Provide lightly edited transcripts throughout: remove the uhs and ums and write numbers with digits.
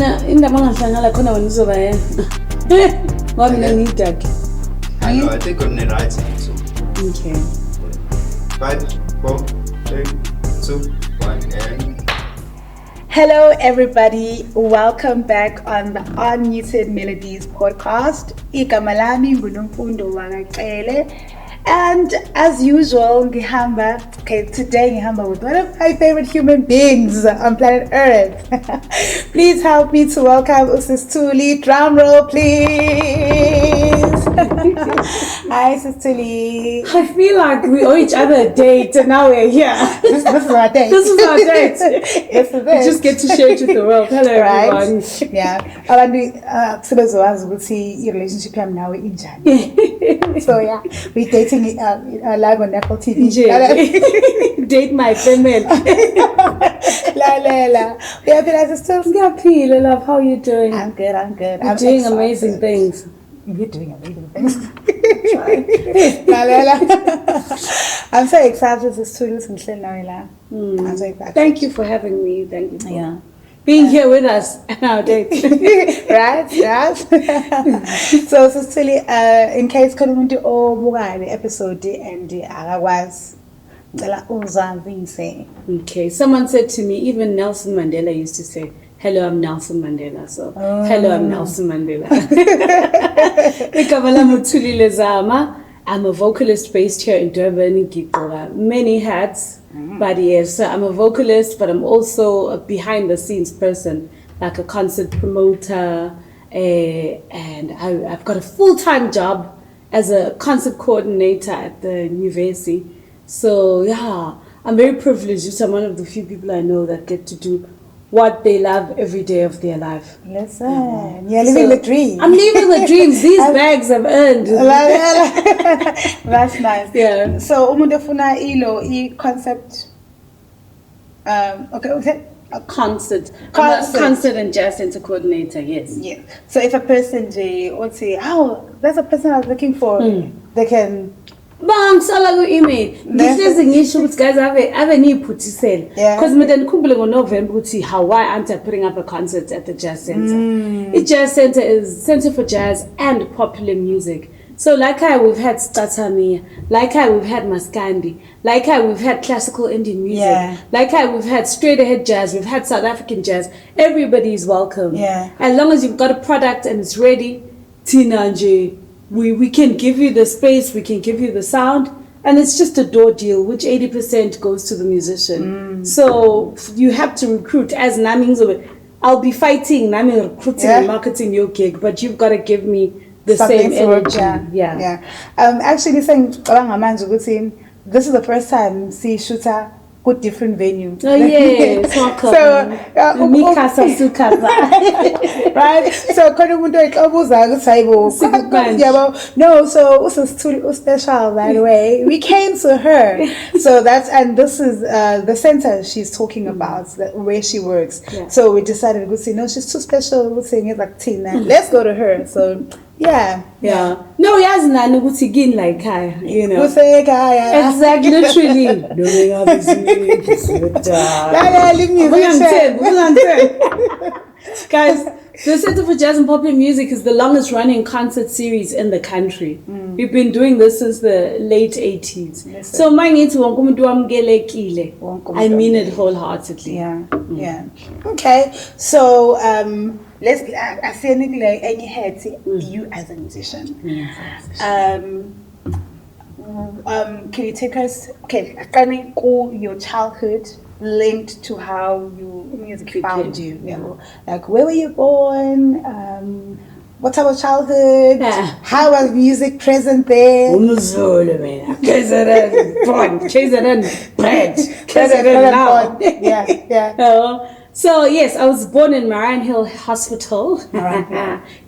indaba angahlangana khona wena uzoba yena. Ngoba mina ngidaki. I know, I think on the right side, so. Okay. 5, 4, 3, 2, 1, and... Hello everybody, welcome back on the Unmuted Melodies Podcast. Igama lami nguNomfundo Wakaqele. And as usual, today ngihamba with one of my favorite human beings on planet Earth. Please help me to welcome Sis Thulile. Drum roll, please. Hi, Sis Thulile. I feel like we owe each other a date and now we're here. This is our date. This is our date. This is it. We just get to share it with the world. Hello, everyone. Yeah. Abantu ukuthi your relationship yami nawe injani. So yeah, we're dating live on Apple TV. Date my family. La. Yeah, but still. Ngaphila, love. How you doing? I'm good. You're doing excited. Amazing things. You're doing amazing things. La. I'm so excited to see you now. I'm so excited. Thank you for having me. Thank you for being here with us nowadays. right. So Thulile, in case Kalumuntu obuka the episode and akakwazi ngicela uzanze. Okay, someone said to me, even Nelson Mandela used to say, hello, I'm Nelson Mandela. So, hello, I'm Nelson Mandela. Igama lami Thulile Zama. I'm a vocalist based here in Durban, many hats. But yes, so I'm a vocalist, but I'm also a behind the scenes person, like a concert promoter. And I've got a full-time job as a concert coordinator at the university. So yeah, I'm very privileged. I'm one of the few people I know that get to do what they love every day of their life. Listen, you're living the dream. I'm living the dreams. These bags I've earned. That's nice. Yeah. So, umuntu ofuna concept. Okay. A concert. I'm a concert and jazz center coordinator. Yes. Yeah. So if a person would say, "Oh, that's a person I was looking for," they can. Bang sala ku email. This ngisho ukuthi guys ave niyiphuthisela. Because mina ngikhumbule ngoNovember ukuthi Hawaii aren't putting up a concert at the Jazz Center. The Jazz Center is Center for Jazz and Popular Music. So like how we've had Statamia, like how we've had Maskandi, like how we've had classical Indian music, like how we've had straight ahead jazz, we've had South African jazz. Everybody is welcome. As long as you've got a product and it's ready, Tinanje. We can give you the space, we can give you the sound, and it's just a door deal, which 80% goes to the musician. So you have to recruit. As Nami, I'll be fighting, Nami recruiting and marketing your gig, but you've got to give me the same energy. Actually, saying this is the first time see shooter good different venue. Oh yes, welcome. So Mikasa Sukasa. Right? So no, so Thulile special by the way. We came to her. So this is the center she's talking about, where she works. So we decided to say no, she's too special. We're saying it like Tina. Let's go to her. So yeah. No, yes, Nanu Butigin like her, you know. Exactly, literally. Guys, the Center for Jazz and Popular Music is the longest running concert series in the country. We've been doing this since the late 80s. So I mean it wholeheartedly. Yeah. Okay. So let's I say anything like any head you as a musician. Can you take us your childhood linked to how music found you? Like where were you born? What type of childhood? How was music present there? So yes, I was born in Marian Hill Hospital.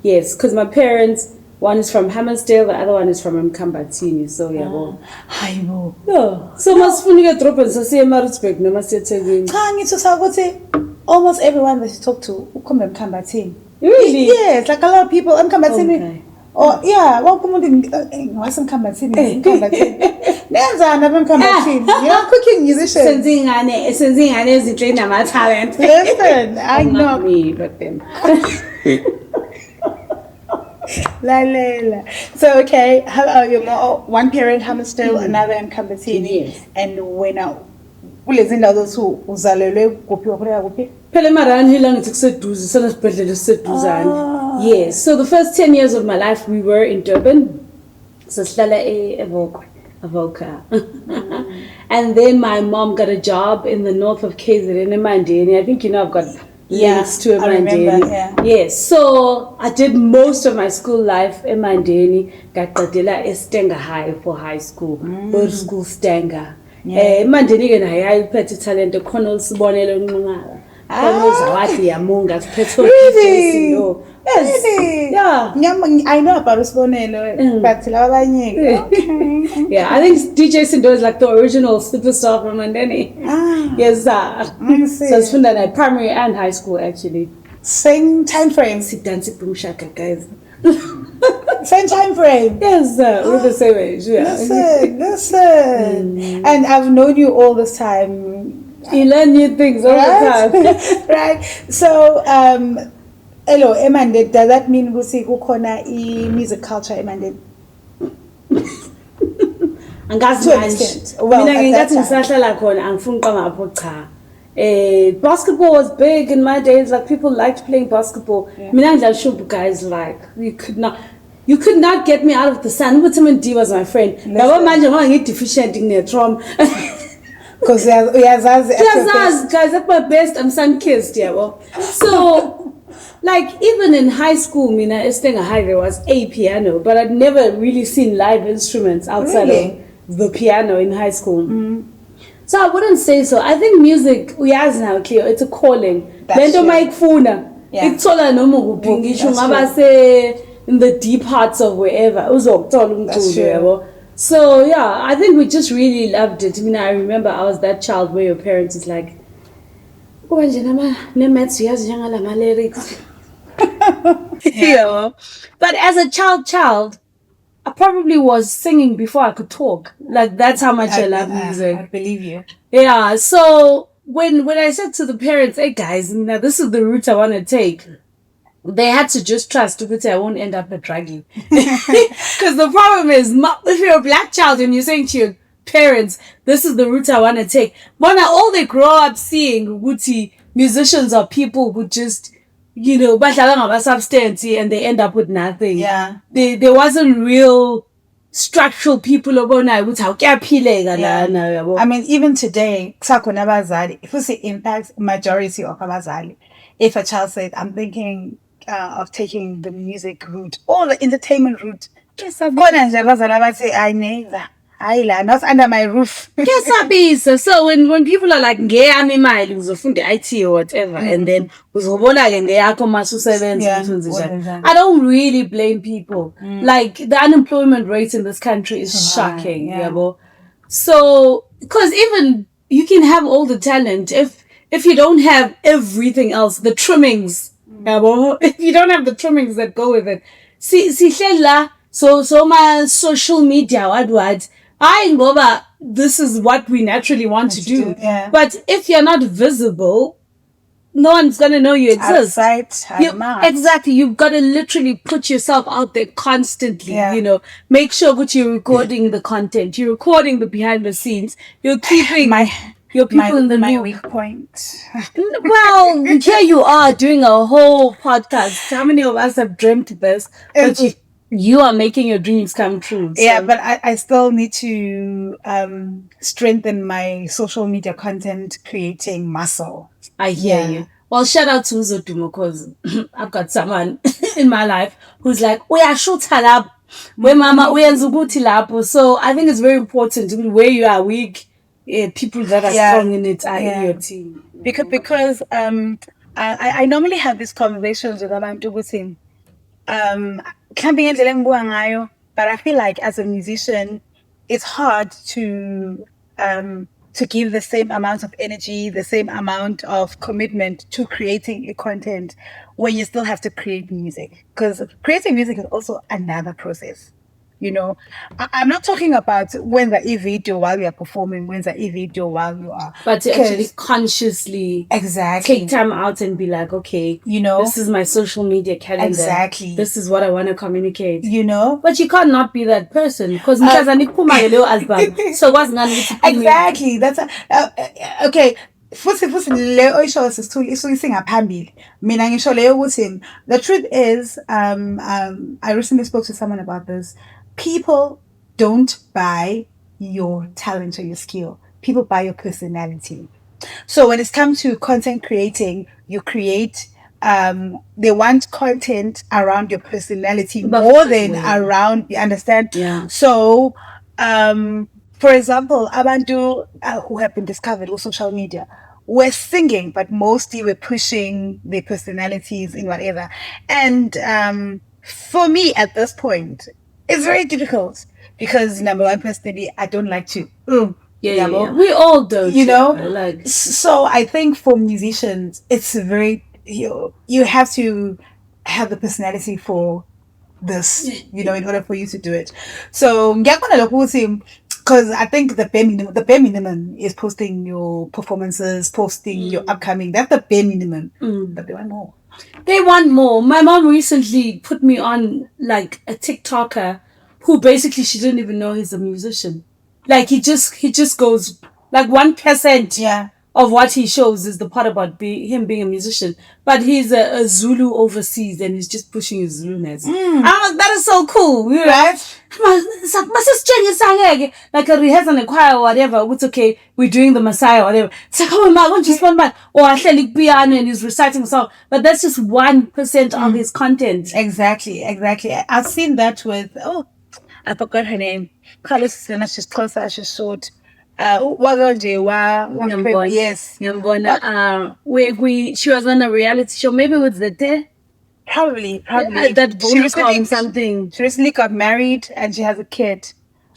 Yes, because my parents, one is from Hammersdale, the other one is from Mkambatini. So so masifuna drop and say Maritzburg noma seThekwini. Cha ngithusa ukuthi almost everyone that you talk to ukhombe Mkambatini. Really? Yes, like a lot of people Mkambatini. Oh yeah, welcome to Ngikambathini. Nenzani abemkambathini? You're cooking musician. Senzingane ezinhle nama-talent. Listen, I know. Not me, but them. Lalela. So okay, one parent still another in Kambatini, Yes. and when ulezindawo zothu uzalelwe kuphi wakhuleka kuphi? Phela emarani hila ngithi kuseduze senesibhedlela esiseduzane. Yes, so the first 10 years of my life we were in Durban. So sihlala Avoca. And then my mom got a job in the north of KZN in Mandeni. I think you know I've got links to Mandeni. Yes, so I did most of my school life in Mandeni. Ngaqedela eStenga High for high school. Board school Stenga. Mandeni ke naye ayiphethe talent ekhona ulisibonelo Nxumalo. Really? Yes. Yeah. I know about Usbonelo, but okay. Yeah, I think DJ Sindo is like the original superstar from Mandeni. Yes, so it's from that primary and high school actually. Same time frame. Sit dance shaka guys. Same time frame. Yes, we're the same age. Yeah. Listen. And I've known you all this time. You learn new things all the time. Right. So, hello, Emanded, does that mean kukhona music culture Emanded? Angazi manje. Mina ngingathi ngisahlala khona angifuni qangapho cha. Basketball was big in my days, like people liked playing basketball. Mina ngidlala guys, like you could not get me out of the sun. Vitamin D was my friend. Yabo manje ngoba ngideficient nginetrom. Because uyazazi guys, at my best I'm sun-kissed, so like even in high school, Mina Estenga High there was a piano, but I'd never really seen live instruments outside of the piano in high school. So I wouldn't say so. I think music, uyazi now, okay, it's a calling. Lento mayikufuna. Ikuthola noma kuphi ngisho ngaba se in the deep hearts of wherever. Uzokuthola umculo yabo. So yeah, I think we just really loved it. I mean, I remember I was that child where your parents is like, "Oh, lyrics." But as a child, I probably was singing before I could talk. Like that's how much I love music. I believe you. Yeah. So when I said to the parents, "Hey guys, now this is the route I want to take," they had to just trust that I won't end up a druggie. Because the problem is, if you're a black child and you're saying to your parents, this is the route I want to take, but now all they grow up seeing, musicians are people who just, badlala substance and they end up with nothing. Yeah. There wasn't real structural people I mean, even today, if you see impacts majority of abazali, if a child said, I'm thinking of taking the music route or the entertainment route. Yes, I've gone and say, I never. Not under my roof. Yes, so when people are like, IT or whatever, and then I don't really blame people. Like the unemployment rate in this country is shocking. So, because even you can have all the talent if you don't have everything else, the trimmings. If you don't have the trimmings that go with it. So my social media, this is what we naturally want to do. But if you're not visible, no one's going to know you exist. Exactly. You've got to literally put yourself out there constantly, make sure that you're recording the content, you're recording the behind the scenes, you're keeping your people in the my loop. weak point. Well, here you are doing a whole podcast. How many of us have dreamt this? But you are making your dreams come true. So. Yeah, but I still need to strengthen my social media content creating muscle. I hear you. Well, shout out to Uzodumo because I've got someone in my life who's like, we are shoot halab, we mama, we are zuguti lapo. So I think it's very important where you are weak. People that are strong in it are in your team. Because I normally have these conversations with abantu ukuthi but I feel like as a musician it's hard to to give the same amount of energy, the same amount of commitment to creating a content when you still have to create music? Because creating music is also another process. You know, I'm not talking about when the e-video while you are performing, when the e-video while you are. But to actually consciously take time out and be like, okay, you know, this is my social media calendar. Exactly. This is what I want to communicate. You know? But you can't not be that person because so exactly. That's okay. Futhi le oyisho sisithuli isingaphambili mina ngisho leyo ukuthi the truth is I recently spoke to someone about this. People don't buy your talent or your skill. People buy your personality. So when it's come to content creating, you create they want content around your personality more than around, you understand? Yeah. So for example, abantu who have been discovered on social media were singing, but mostly were pushing their personalities in whatever. And for me at this point, it's very difficult because number one, personally, I don't like to. Yeah. We all do. You know? Like. So I think for musicians, it's very, you have to have the personality for this, you know, in order for you to do it. So, because I think the bare minimum is posting your performances, posting your upcoming. That's the bare minimum. But they want more. They want more. My mom recently put me on like a TikToker who basically she didn't even know he's a musician. Like he just goes like 1% of what he shows is the part about him being a musician. But he's a Zulu overseas and he's just pushing his Zulu-ness. That is so cool, you know? Right? Like a rehearsal in a choir or whatever. It's okay, we're doing the Messiah or whatever. It's like, oh my God, just one man. Or actually piano and he's reciting a song. But that's just 1% of his content. Exactly. I've seen that with, I forgot her name. Carlos is she's closer, she's short. Yes. She was on a reality show, maybe with the day. Probably. That something. She recently got married and she has a kid.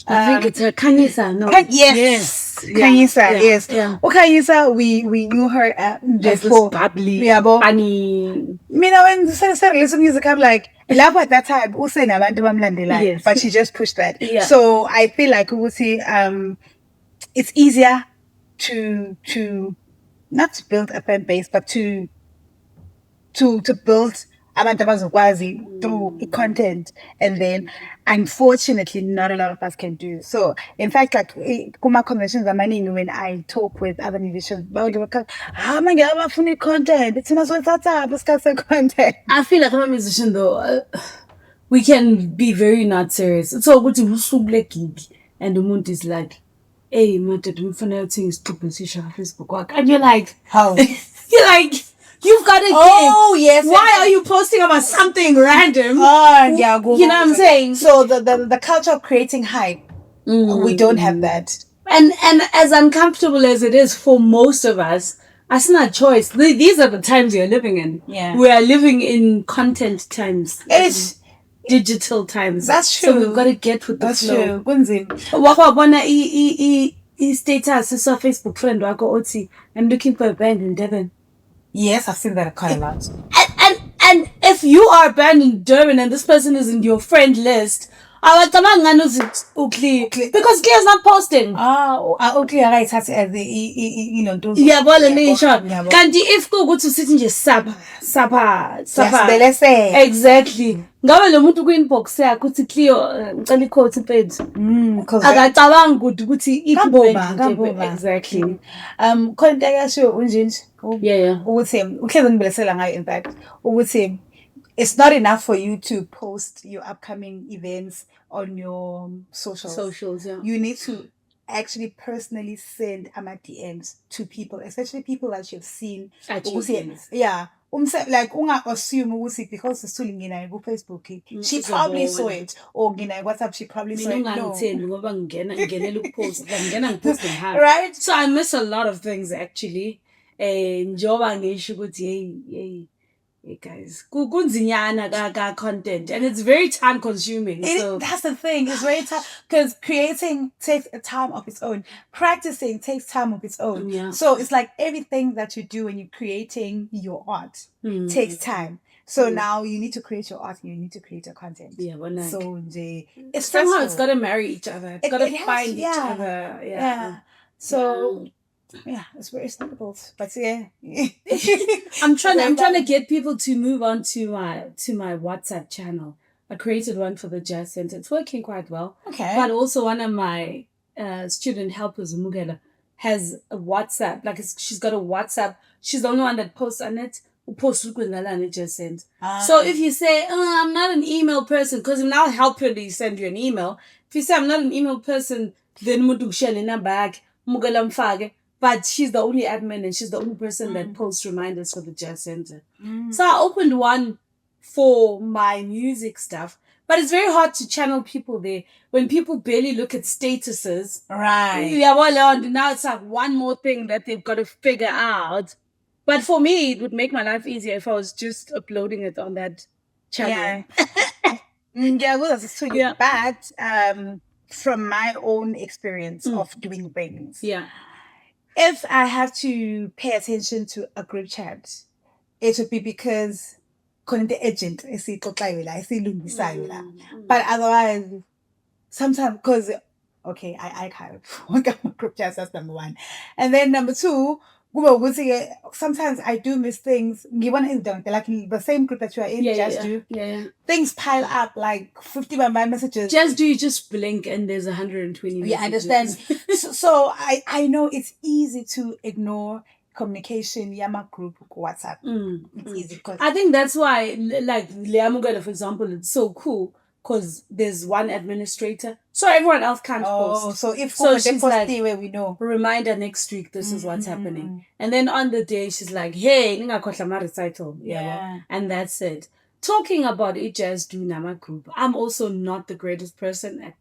I think it's her Kanyisa, no? Yes. Kanyisa, yes. Yeah. Kanyisa, we knew her before. Bubbly, funny. You know, when listen music, I'm like, love at that time. Yes. But she just pushed that. Yeah. So I feel like we will see. It's easier to not to build a fan base, but to build through content, and then unfortunately not a lot of us can do so. In fact, like kuma conversations when I talk with other musicians, content. It's not content. I feel like I'm a musician though. We can be very not serious. It's all good to gig, and the moon is like, hey, man, the final thing is to position on Facebook. And you're like, how? You're like, you've got a gig. Oh, yes. Why are you posting about something random? Oh, yeah. You know what I'm saying? So the culture of creating hype, we don't have that. And as uncomfortable as it is for most of us, that's not a choice. These are the times we are living in. Yeah. We are living in content times. It's digital times. That's true. So we've got to get with the flow. That's true. Status is on Facebook friend wako Oti. I'm looking for a band in Devon. Yes, I've seen that quite a lot. And if you are a band in Durban and this person is in your friend list, because Claire's not posting. Okay, right. You know, those. Yeah, well, Kandi if go to sit in your sapa. Exactly. Ngabe lo muntu ku-inbox yakho uthi Cleo ngicela i-quote page. Akacabanga ukuthi iboba. Exactly. Khona ayasho unjinji. Yeah. Ukuthi uhleze ngibelesela ngayo in fact. Ukuthi it's not enough for you to post your upcoming events on your socials. Yeah. You need to actually personally send DMs to people, especially people that you've seen. Yeah. Like assume because it's still in Facebook. She probably saw it, or WhatsApp. She probably saw it. No. Right. So I miss a lot of things actually. Hey guys, kunzinyana ka content, and it's very time consuming. So That's the thing. It's very time because creating takes a time of its own. Practicing takes time of its own. Yeah. So it's like everything that you do when you're creating your art takes time. So now you need to create your art. You need to create your content. Yeah, so it's somehow it's got to marry each other. It's got to find each other. Yeah. So. Yeah, it's very difficult, but yeah. I'm trying to get people to move on to my WhatsApp channel. I created one for the Jazz Center. It's working quite well. Okay. But also one of my student helpers, Mugela, has a WhatsApp. Like she's got a WhatsApp. She's the only one that posts on it. So if you say, I'm not an email person, because now I'll help you send you an email. If you say I'm not an email person, then Mudu shell in a bag, Mugela mfage. But she's the only admin and she's the only person that posts reminders for the Jazz Center. So I opened one for my music stuff. But it's very hard to channel people there when people barely look at statuses. Right. Yeah, well, now it's like one more thing that they've got to figure out. But for me, it would make my life easier if I was just uploading it on that channel. Yeah, well, that's true. Yeah. But from my own experience of doing things. Yeah. If I have to pay attention to a group chat, it would be because the agent I see but otherwise, sometimes because I kind of group chats, that's number one, and then number two. Sometimes I do miss things. Like the same group that you are in, do. Yeah. Things pile up like 50 messages. You just blink and there's 120 messages. Yeah, I understand. so I know it's easy to ignore communication, Yama group, WhatsApp. It's easy. I think that's why, like Leamugala, for example, it's so cool. Because there's one administrator, so everyone else can't post. So if she's like, where we know, reminder next week, this is what's happening. And then on the day, she's like, hey, ninga recital. Yeah. And that's it. Talking about Jazz Do Nama group, I'm also not the greatest person at,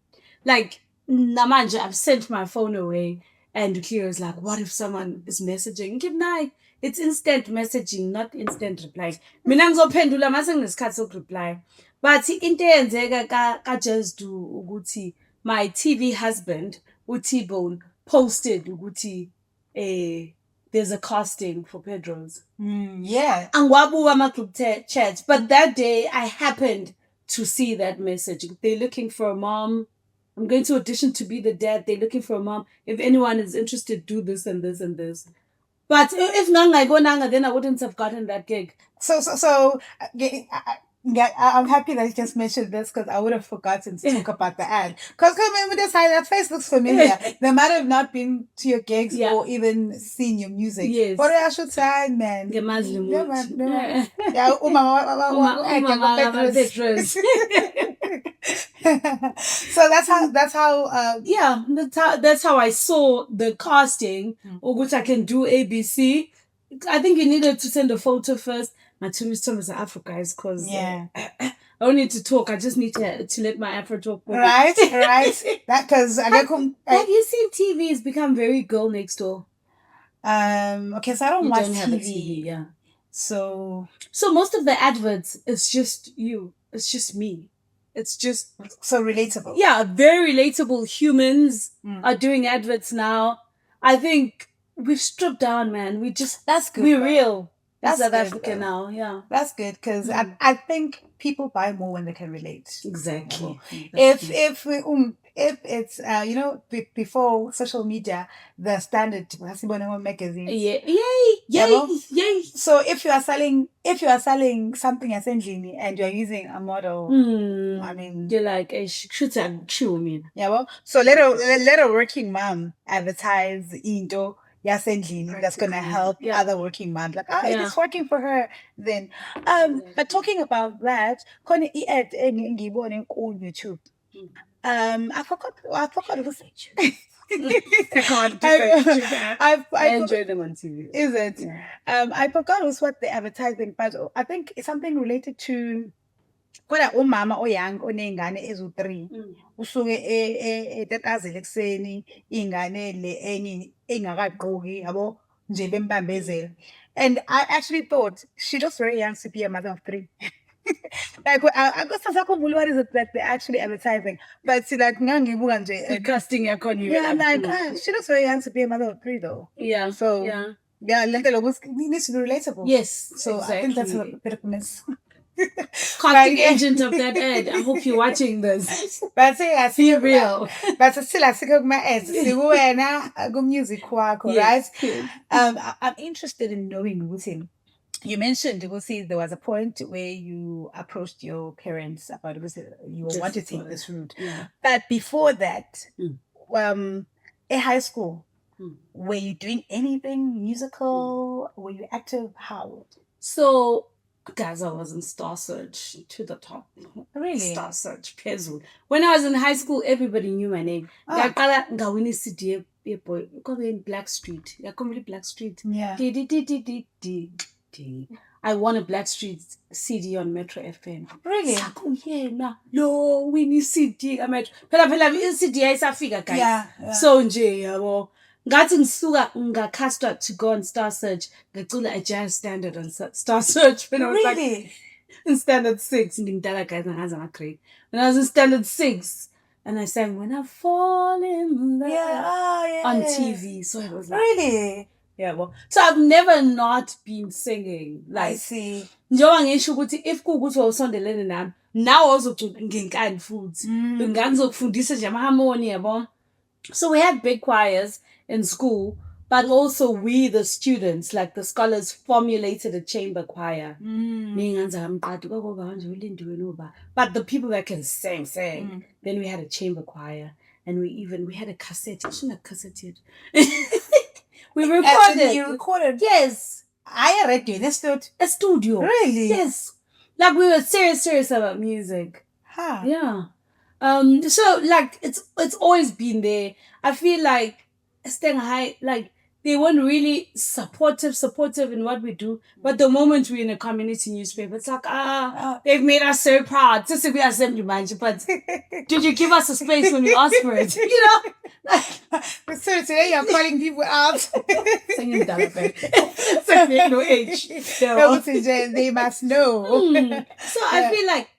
like, Namanja, I've sent my phone away, and Kira's like, what if someone is messaging? Good night. It's instant messaging, not instant reply. Mina ngizophendula mase nginesikhathi sokureply. But into eyenzeka ka Jazz Do ukuthi my TV husband uTbone posted ukuthi there's a casting for Pedro's. Yeah. Angwabuka ama group chats, but that day I happened to see that message. They're looking for a mom. I'm going to audition to be the dad. They're looking for a mom. If anyone is interested, do this and this and this. But if nanga go nanga, then I wouldn't have gotten that gig. So I'm happy that you just mentioned this because I would have forgotten to talk about the ad. Because remember this, that face looks familiar. They might have not been to your gigs or even seen your music. Yes. But I should say, man. Yeah, So that's how I saw the casting, or which I can do ABC. I think you needed to send a photo first. My tourist term is Afro, guys, because I don't need to talk. I just need to let my Afro talk. Right. That because have you seen TV's become very girl next door? Okay, so I don't watch have a TV. Yeah. So most of the adverts, it's just you. It's just me. It's just so relatable. Yeah, very relatable. Humans are doing adverts now. I think we've stripped down, man. That's good. We're real. That's South Africa now, yeah. That's good because I think people buy more when they can relate. Exactly. If it's before social media, the standard magazine. Yay. So if you are selling something essentially and you are using a model, I mean, you're like shoot and chew me. Yeah, well, so let a working mom advertise into. That's going to help other working moms. Like, if it's working for her, then. But talking about that, on YouTube. I forgot who said you. I enjoy them on TV. Is it? Yeah. I forgot what the advertising, but I think it's something related to. Kodwa umama oyang onengane ezu3 usuke etatazela ekseni ingane le enye engakaqoki yabo nje bembambezela And I actually thought she looks very young to be a mother of 3. Like I got some what is it that they're actually advertising? But see, like Casting yeah, I'm like, she looks very young to be a mother of 3 though. Yeah. So yeah, it needs to be relatable. Yes. So exactly. I think that's a bit of a miss. Casting agent of that ad. I hope you're watching this. But say I see real. But still I see my ads. See when I go music work, right? Yes. I'm interested in knowing with him. You mentioned, there was a point where you approached your parents about you wanted to take this route. Yeah. But before that, in high school, were you doing anything musical? Were you active? How? So, guys, I was in Star Search to the top. Really? Star Search, Pezu. When I was in high school, everybody knew my name. Ngawini CD, boy, in Black Street. Black Street. Yeah. I won a Black Street CD on Metro FM. Really? Lo, Winnie CD. Phela CD ayisafika guys. Yeah. So nje yabo. Ngathi ngisuka ngakasta to go on Star Search. Ngacula a jazz standard on Star Search when I was like in standard 6. Ngindala guys ngaza grade. When I was in standard 6 and I sang When I Fall in Love on TV. So it was like really. Yeah, well, so I've never not been singing. Like, I see. Njoba ngisho ukuthi if kuukuthi wawusondelene nami, now also nginkani futhi. Ngangizokufundisa nje ama-harmony yabo. So we had big choirs in school, but also we, the students, like the scholars, formulated a chamber choir. But the people that can sing. Then we had a chamber choir, and we had a cassette. I shouldn't have cassette yet. We recorded. You recorded? Yes. I already did this a studio. Really? Yes. Like we were serious about music. Huh. Yeah. So like it's always been there. I feel like staying high, like they weren't really supportive in what we do. But the moment we're in a community newspaper, it's like, they've made us so proud. Just to be assembly manager, but did you give us a space when we asked for it? You know? Like, so today you're calling people out. Singing that, so no age. No. They must know. So I feel like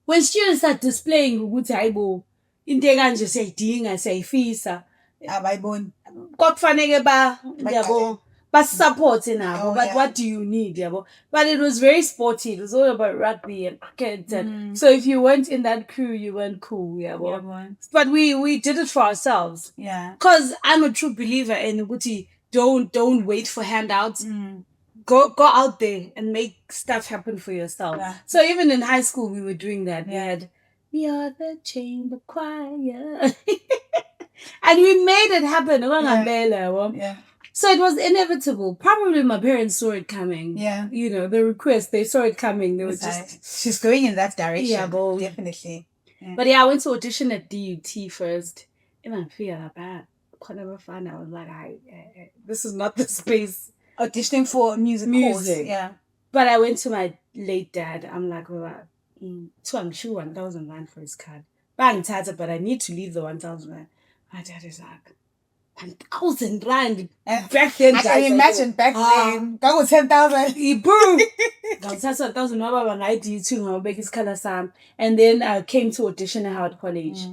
when students are displaying ukuthi hayibo into kanje siyayidinga siyayifisa abayiboni kwakufanele yabo support nabo but what do you need yabo but it was very sporty. It was all about rugby and cricket and so if you weren't in that crew you weren't cool yabo but we did it for ourselves because I'm a true believer in ukuthi don't wait for handouts. Go out there and make stuff happen for yourself. Yeah. So even in high school, we were doing that. We are the chamber choir. And we made it happen. Yeah. So it was inevitable. Probably my parents saw it coming. Yeah. You know, the request, they saw it coming. They were she's going in that direction. Yeah, but definitely. Yeah. But I went to audition at DUT first. And I feel that bad. I never found out. I was like, this is not the space. Auditioning for music. Yeah. But I went to my late dad. I'm like, so I'm sure 1,000 rand for his card. But I need to leave the 1,000 rand. My dad is like, 1,000 rand. Back then, I can imagine back then. That was 10,000. Boom. That's 1,000 rand. I did too. My biggest color Sam. And then I came to audition at Howard College.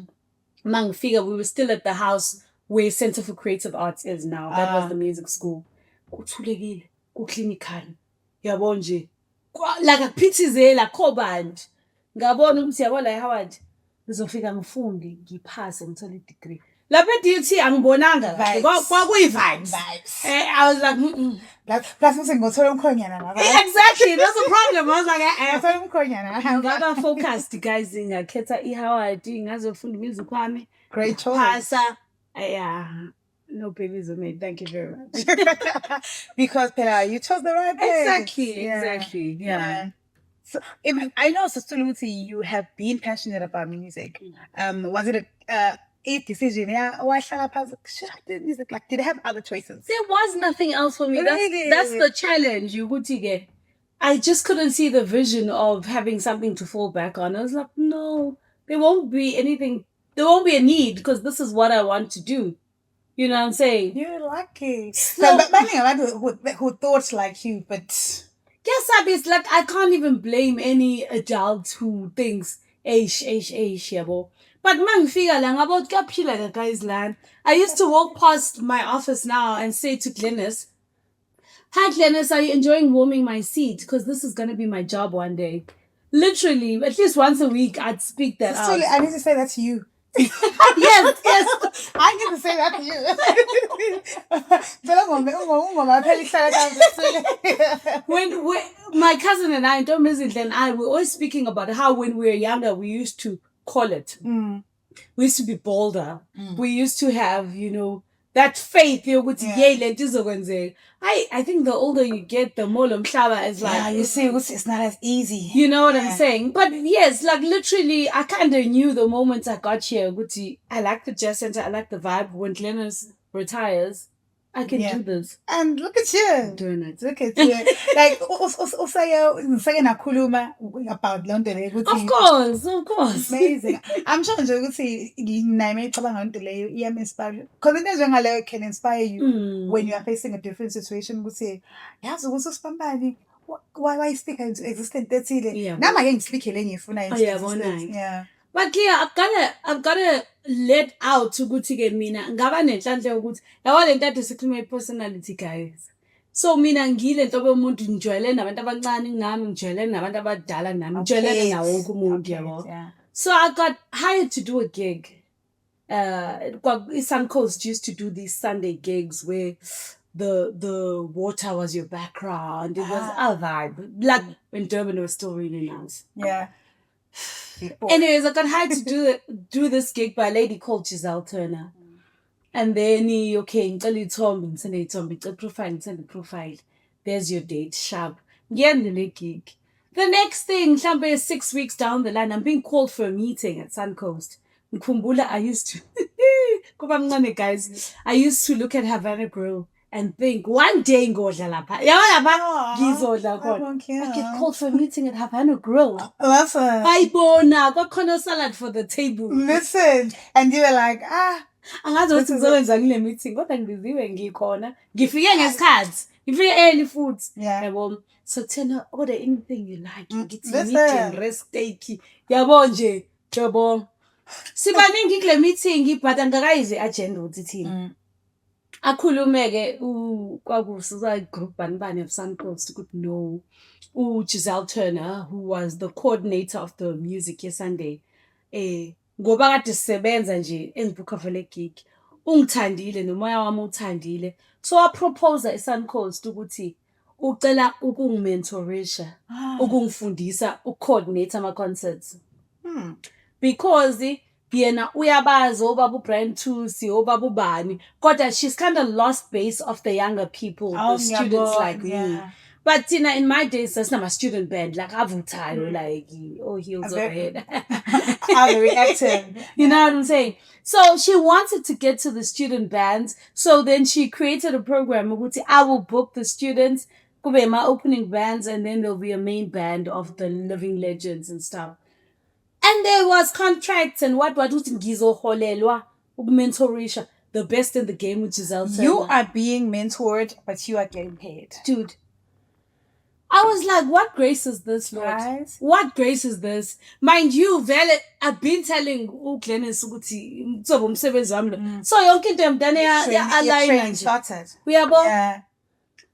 Mang figure, we were still at the house where Center for Creative Arts is now. That was the music school. Kuthulekile kuclinical yabo nje like akuphithizela khoband ngabona ukuthi yabo la Howard ngizofika ngifunde ngiphase ngithola i-degree lapha e-DUT angibonanga kwakuyi-vibes. I was like plus ngothola umkhonyana lapha. Exactly, that's the problem. I was like ngothola umkhonyana ngaba focused guys ngakhetha i-Howard ngazofunda music wami. Great choice. Phasa no babies are made. Thank you very much. Because Pela, you chose the right place. Exactly. Yeah. So I know, Thulile, you have been passionate about music. Was it a decision? Yeah. Why should I do music? Like, did I have other choices? There was nothing else for me. Really? That's the challenge. I just couldn't see the vision of having something to fall back on. I was like, no, there won't be anything. There won't be a need because this is what I want to do. You know what I'm saying? You're lucky. So- But many who thought like you, but Yes, it's like I can't even blame any adult who thinks yabo. But mangifika la ngabo kuyaphila the guys land. I used to walk past my office now and say to Glennis, "Hi Glennis, are you enjoying warming my seat? Because this is gonna be my job one day." Literally, at least once a week, I'd speak that out. I need to say that to you. Yes. I need to say that to you. When my cousin and I, Tom and I, were always speaking about how when we were younger, we used to call it. We used to be bolder. We used to have, that faith. I think the older you get, the more umhlaba is like. Yeah, you see, it's not as easy. You know what I'm saying? But yes, like literally, I kind of knew the moment I got here, I like the jazz center, I like the vibe. When Glennis retires, I can do this. And look at you. Doing it. Look at you. Like, saying nakhuluma about London. Of course. Amazing. I'm sure ukuthi nami icabanga into leyo iyam-inspire. Because into njengaleyo can inspire you when you are facing a different situation. Ukuthi yazi ukuthi usibambani. Why stick into existence ethile? Yeah. Nama ke ngispeakele ngifuna Yabona. Yeah. But yeah, I've gotta let out ukuthi ke mina ngaba nenhlanhla ukuthi yabo lento ade sikhuluma personality guys. So mina ngile ntobe umuntu ngijwayele nabantu abancane nami ngijwayele nabantu abadala nami ngijwayele nawo wonke umuntu yabo. So I got hired to do a gig. Suncoast used to do these Sunday gigs where the water was your background. It was a vibe. Like when Durban was still really nice. Yeah. Anyways, I got hired to do this gig by a lady called Giselle Turner. And then, send the profile. There's your date, sharp. The gig. The next thing, 6 weeks down the line, I'm being called for a meeting at Suncoast. Mkumbula, I used to look at Havana Grill and think, one day ngodla lapha. I get called for a meeting at Havana Grill. That's Ayibona, got corner salad for the table. Listen, and you were like, Angazi ukuthi ngizowenza kule meeting kodwa ngibiziwe ngikhona. Ngifike ngesikhathi. Ngifike early foods. Yabo. So tell order anything you like. Ngithi meeting rest steak. Yabo nje, jobo. Sibaningi kule meeting but angakayize agenda ukuthi thina. Akhulumeke kwakusuka group banibani of Suncoast ukuthi no. Giselle Turner, who was the coordinator of the music yesterday, ngoba kade sisebenza nje engibukha vele gig ungithandile nomoya wami uthandile so I propose eSuncoast ukuthi ucela ukungimentorisha ukungifundisa ukucoordinate ama concerts because yena uyabazi obaba uBrian Thusi obaba ubani kodwa she's kind of lost base of the younger people, the students like me. But in my days, that's not my student band. Like Avutayo, like heels overhead. I'm very active. You know what I'm saying? So she wanted to get to the student bands. So then she created a program. I will book the students, my opening bands, and then there'll be a main band of the living legends and stuff. And there was contracts and what Gizo Holelwa, mentorisha, the best in the game, which is Elsa. You are being mentored, but you are getting paid. Dude. I was like, what grace is this, Lord? Right. What grace is this? Mind you, I've been telling Glennis ukuthi so yonke into yamdane training started. Yeah.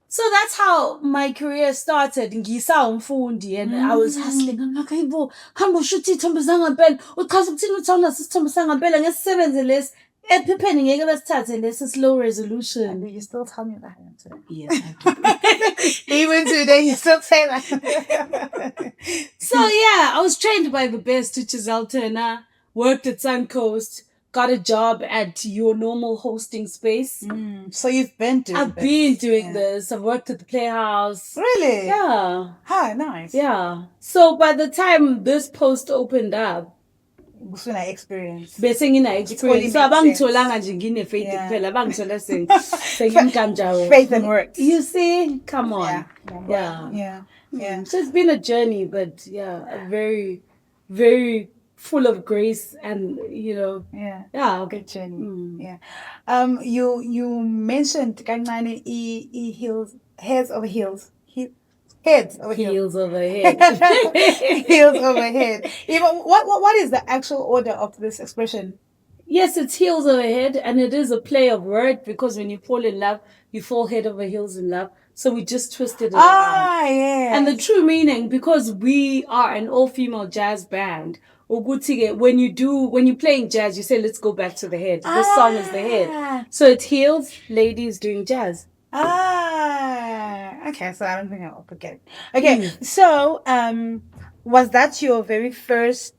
So that's how my career started. Ngisa umfundi and I was hustling. I'm like, hayibo, hamba ushuthi ithombe zangempela. Uchaza ukuthini uthona sisithombe sangempela ngesisebenze lesi. Ephepheni ngeke besithathe lesi slow resolution. And you still tell me that today. Yes, I do. Even today, you still say that. So yeah, I was trained by the best, Giselle Turner, worked at Suncoast, got a job at your normal hosting space. So you've been doing I've been doing this. I've worked at the Playhouse. Really? Yeah. Hi, nice. Yeah. So by the time this post opened up, bese ngina experience so abangitholanga nje ngine faith kuphela abangithola sengimkanjawo faith and works. You see, come on. Yeah. So it's been a journey, but yeah, a very very full of grace and, yeah. Good journey. Yeah. You mentioned kancane heads over heels. Heads over heels. Heels over head. Heels over head. Even what is the actual order of this expression? Yes, it's heels over head, and it is a play of word because when you fall in love, you fall head over heels in love. So we just twisted it around. Yeah. And the true meaning, because we are an all-female jazz band, when you're playing jazz, you say, let's go back to the head. This song is the head. So it's heels, ladies doing jazz. Okay, so I don't think I'll forget. Okay, so was that your very first?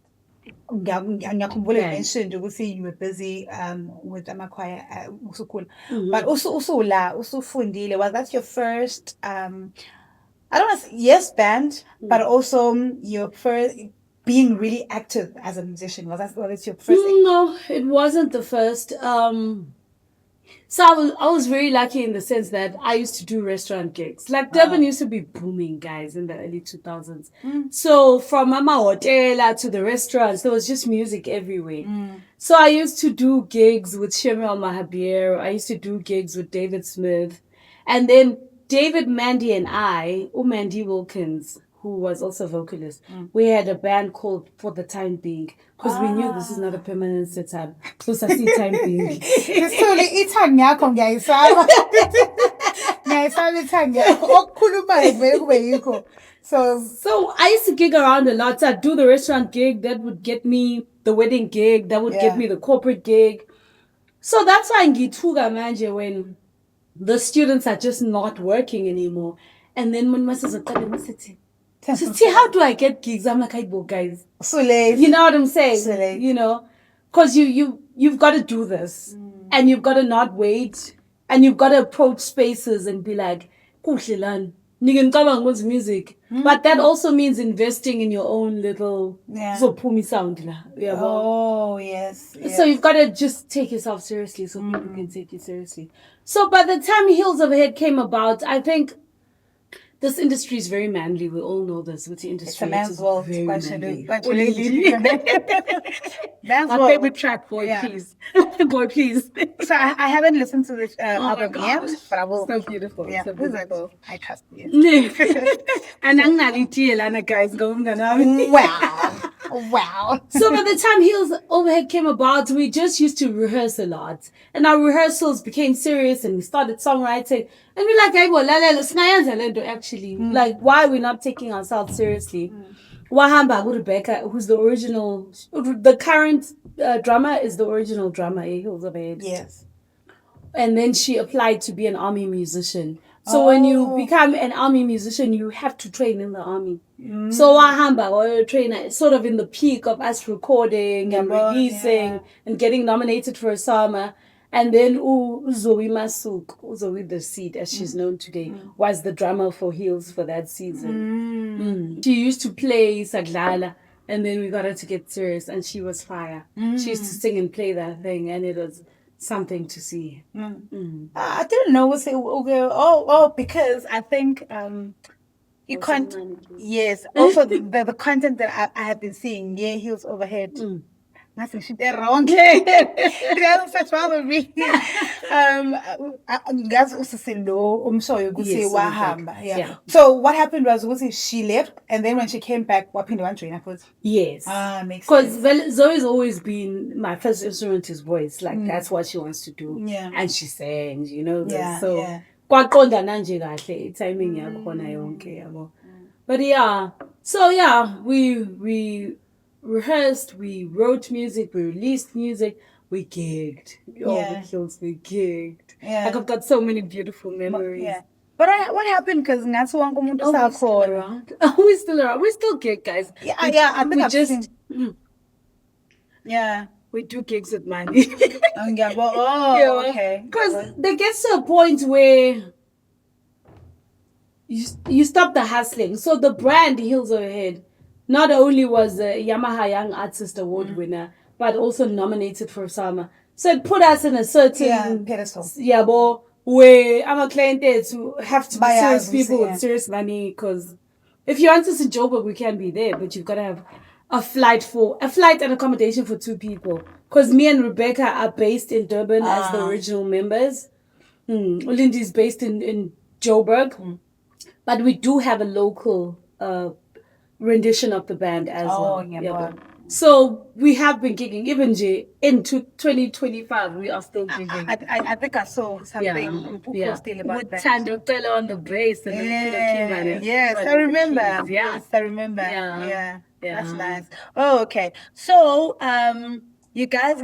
Mentioned you were busy with amakwaya usukhula, but also fundile. Was that your first? I don't want to say band, but also your first being really active as a musician. Was that your first? No, it wasn't the first. So I was very lucky in the sense that I used to do restaurant gigs. Like Durban used to be booming, guys, in the early 2000s. So from Mama Hotela to the restaurants, there was just music everywhere. So I used to do gigs with Shemuel Mahabir. I used to do gigs with David Smith. And then David, Mandy, and Mandy Wilkins, who was also a vocalist, we had a band called For the Time Being. Because we knew this is not a permanent setup. So it's a time being. So I used to gig around a lot. So I'd do the restaurant gig. That would get me the wedding gig. That would get me the corporate gig. So that's why in Gituga Manje, when the students are just not working anymore. And then when my sister see, how do I get gigs? I'm like, guys. So late. You know what I'm saying? So late. Because you've got to do this. And you've got to not wait. And you've got to approach spaces and be like, music. But that also means investing in your own little sound. Oh, yes. So you've got to just take yourself seriously so people can take you seriously. So by the time Heels Overhead came about, I think this industry is very manly. We all know this with the industry. It's a man's world. Very manly. Man's My world. favorite track, boy, please. Boy, please. So I haven't listened to this album yet, but I will. So beautiful. Yeah, so beautiful. I trust you. And I'm not Lana guys going Wow. So by the time Heels Overhead came about, we just used to rehearse a lot. And our rehearsals became serious and we started songwriting. And we're like, actually, like, why are we not taking ourselves seriously? Wahamba Rebecca, who's the current drummer, is the original drummer, Heels Overhead. Yes. And then she applied to be an army musician. So when you become an army musician, you have to train in the army. So Wahamba, or trainer, sort of in the peak of us recording and releasing and getting nominated for a summer. And then Zoe Masuk, Zoe the Seed, as she's known today, was the drummer for Heels for that season. She used to play Saglala, and then we got her to get serious, and she was fire. She used to sing and play that thing, and it was something to see. I didn't know what say. Because I think you can't. Yes. Also, the content that I have been seeing, Heels Overhead. Nothing she did wrong. That's such wrong with me. Guys also say no. I'm sorry, you could say wahamba. Yeah. So what happened was she left, and then when she came back, what pinned one trainer was? Yes. Makes sense. Because Zoe's always been, my first instrument is voice. Like that's what she wants to do. Yeah. And she sings, you know. Yeah. So kwaqonda nanje kahle timing yakhona yonke yabo. But yeah. So yeah, we rehearsed, we wrote music, we released music, we gigged. The Hills, we gigged. Yeah. Like I've got so many beautiful memories. Yeah. But what happened? Because that's one We're still around. We're still around. We still gig, guys. I think I've just seen. Yeah. We do gigs with money. Okay. Because there gets to a point where you stop the hustling. So the brand Heels Overhead not only was a Yamaha Young Artist Award winner, but also nominated for Sama. So it put us in a certain pedestal. Yeah, but where our clients have to be serious people with serious money. Because if you want us in Joburg, we can be there, but you've got to have a flight and accommodation for 2 people. Because me and Rebecca are based in Durban as the original members. Lindy is based in Joburg. But we do have a local rendition of the band as well. Yeah. So we have been gigging. Even into 2025, we are still gigging. I think I saw something posting about with that. Tando Telo on the bass and Yes, I remember. Yes, I remember. Yeah. That's nice. Oh, okay. So, you guys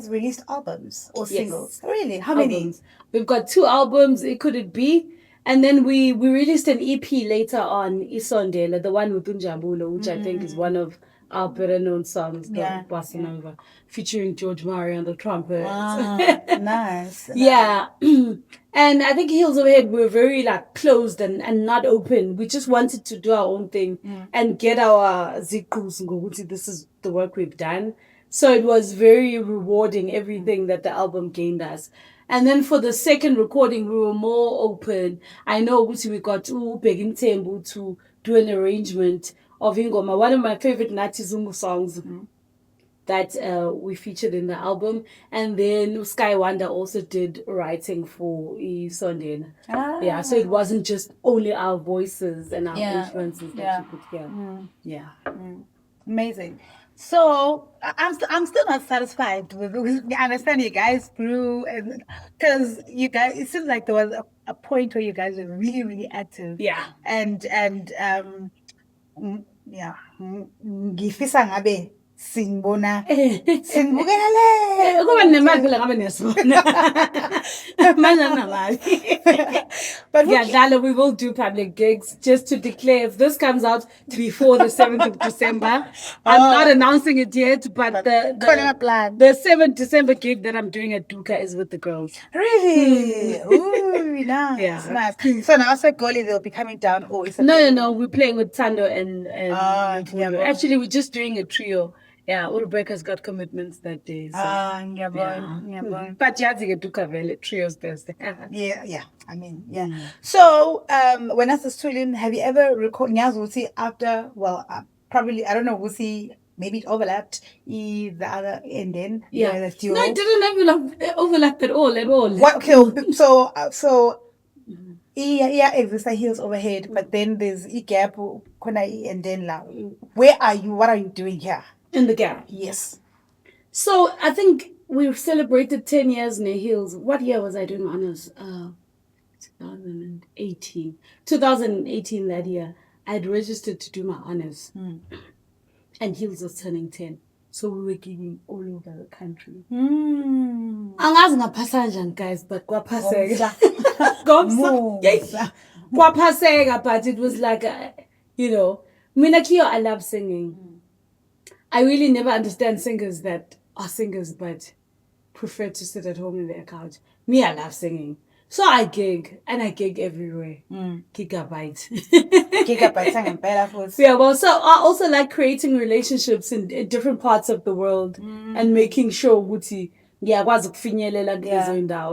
released albums or singles? Really? How many? We've got 2 albums. It Could It Be? And then we released an EP later on, Isondela, the one with Unjabulo, which I think is one of our better known songs, the Bossa Nova, featuring George Murray on the trumpet. Nice. Yeah. And I think Heels Overhead, we were very closed and not open. We just wanted to do our own thing and get our zikus and go, this is the work we've done. So it was very rewarding, everything that the album gained us. And then for the second recording, we were more open. I know we got Begin Tembu to do an arrangement of Ingoma, one of my favorite Nati Zungu songs that we featured in the album. And then Sky Wanda also did writing for Isondela. Yeah, so it wasn't just only our voices and our influences that you could hear. Amazing. So I'm still not satisfied with. I understand you guys grew, because you guys. It seems like there was a point where you guys were really, really active. Yeah. And ngifisa ngabe sinibona sinibukele kuba nemali phela ngabe nesibona manje namali. But yeah, we will do public gigs. Just to declare, if this comes out before the 7th of December, I'm not announcing it yet, but the 7th December gig that I'm doing at Duka is with the girls. Really? Ooh, nice. Yeah. Nice. So now Goli, they'll be coming down, or is it? No, we're playing with Tando and actually we're just doing a trio. Yeah, Rebecca's got commitments that day. So. But you have to get to cover trios Thursday. Yeah. I mean, yeah. So, when I was Thulile, have you ever recorded Nyazuti after? Well, probably I don't know. We'll see. Maybe it overlapped the other, and then the duo. No, it didn't overlap at all. What? Okay, so. Exists Heels Overhead, but then there's a gap, and then where are you? What are you doing here? In the gap. Yes. So I think we've celebrated 10 years in the Heels. What year was I doing honors? 2018. 2018 that year. I had registered to do my honors. And Heels was turning 10. So we were gigging all over the country. Angazi ngaphasa guys, but kwaphaseka. Kwaphaseka, but it was like, Mina Kio, I love singing. I really never understand singers that are singers but prefer to sit at home in their couch. Me, I love singing. So I gig, and I gig everywhere. Gigabyte. Yeah, well, so I also like creating relationships in different parts of the world and making sure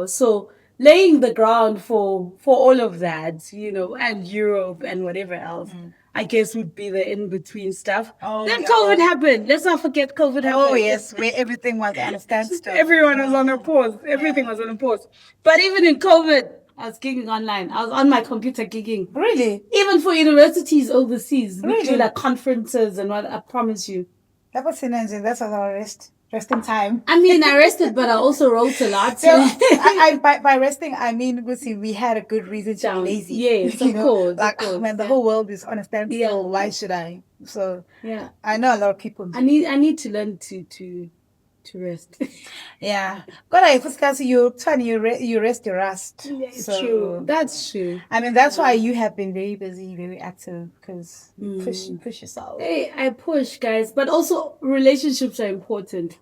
so laying the ground for all of that, and Europe and whatever else. I guess would be the in-between stuff. Then COVID happened. Let's not forget COVID happened. Oh, yes, where everything was at a standstill. Everyone was on a pause. Everything was on a pause. But even in COVID, I was gigging online. I was on my computer gigging. Really? Even for universities overseas. We do conferences and what, I promise you. That was that's our resting time. I mean, I rested, but I also wrote a lot. So, by resting, I mean, we had a good reason to be lazy. Yes, of course. When the whole world is on a standstill, why should I? So, I know a lot of people. I need to learn to rest. Yeah. God, if it's you rest your rust. Yeah, true. That's true. I mean, that's why you have been very busy, very active, because push yourself. Hey, I push, guys, but also relationships are important.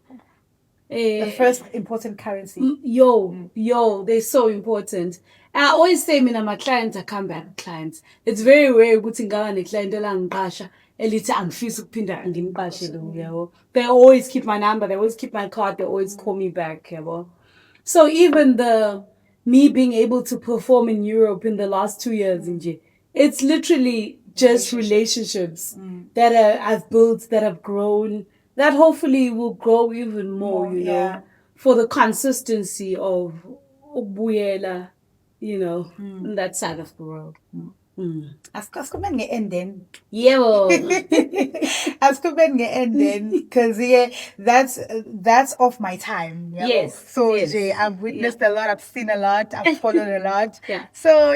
The first important currency. They're so important. I always say, my clients are comeback clients. It's very rare ukuthi ngawa ne-client elangipasha elithi angifisa ukuphinda ngimqashe lo yabo. They always keep my number, they always keep my card, they always call me back, yabo. So even me being able to perform in Europe in the last 2 years, it's literally just relationships that I've built, that have grown, that hopefully will grow even more, you know, for the consistency of Buyela, you know, in that side of the world. Asikube nge-end then. Yeah. Asikube nge-end then, because that's off my time. Yeah? Yes. So yes. I've witnessed a lot, I've seen a lot, I've followed a lot. Yeah. So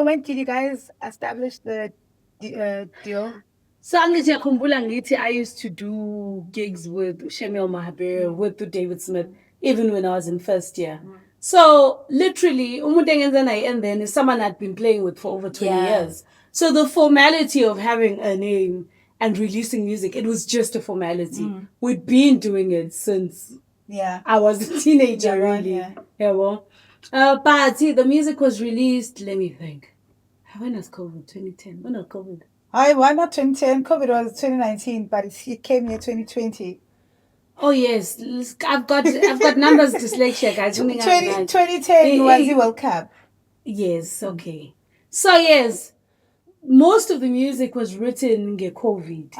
when did you guys establish the deal? So I used to do gigs with Shemil Mahabir, with David Smith, even when I was in first year. So literally, and then is someone I'd been playing with for over 20 years. So the formality of having a name and releasing music, it was just a formality. We'd been doing it since I was a teenager, really. But see, the music was released, let me think. When was COVID? 2010. When was COVID? Why not 2010? COVID was 2019, but it came here 2020. Oh yes, I've got numbers dyslexia, guys. 2010 was the World Cup. Yes, okay. So yes, most of the music was written in COVID.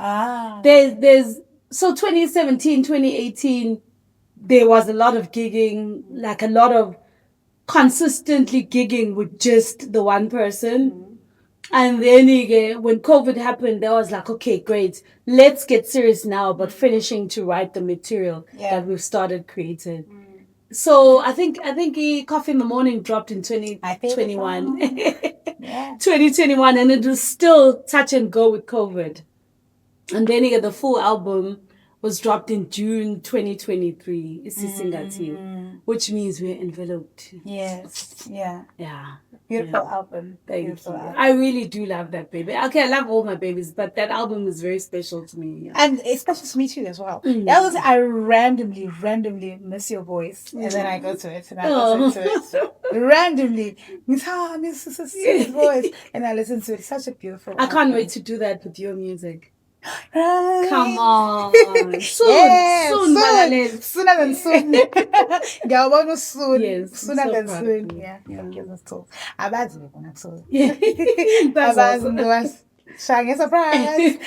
There's so 2017, 2018, there was a lot of gigging, like a lot of consistently gigging with just the one person. And then when COVID happened, I was like, okay, great. Let's get serious now about finishing to write the material that we've started creating. So I think Coffee in the Morning dropped in 2021. 2021, and it was still touch and go with COVID. And then the full album was dropped in June 2023. It's which means we're enveloped. Yes. Yeah. Beautiful album. Thank you. I really do love that baby. Okay, I love all my babies, but that album is very special to me. Yeah. And it's special to me too as well. I randomly miss your voice, and then I go to it and I listen to it. Randomly. I miss his voice. And I listen to it. It's such a beautiful album. I can't wait to do that with your music. Right. Come on. Soon. Sooner than soon. Soon. Yes. Sooner than soon. Yeah. Shang a surprise.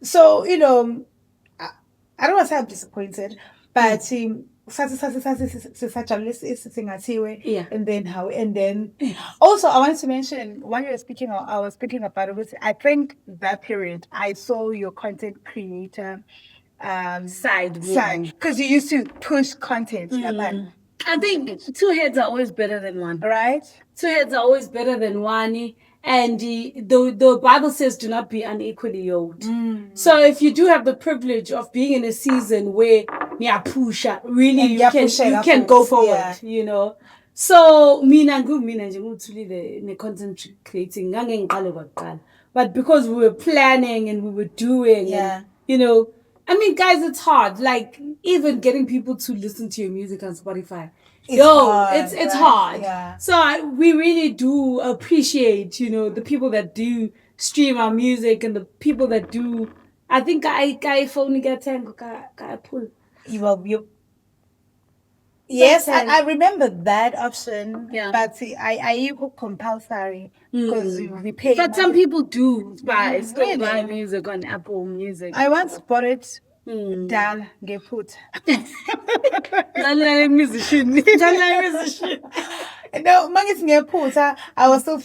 So, you know, I don't want to say I'm disappointed, but and then also I wanted to mention when you were speaking, I was speaking about it. I think that period I saw your content creator side because you used to push content. I think two heads are always better than one, right? Two heads are always better than one. And the Bible says do not be unequally yoked. So if you do have the privilege of being in a season where really you can go forward, you know. So mina nje content creating but because we were planning and we were doing and, you know, I mean, guys, it's hard. Like even getting people to listen to your music on Spotify. It's hard. Yeah. So we really do appreciate, you know, the people that do stream our music and the people that do. I think I phone get tango pull. Yes, I remember that option. Yeah. But I compulsory because we pay. But some people do buy music on Apple Music. I once bought it. Dal get put. musician. No, Mangis get put. I was still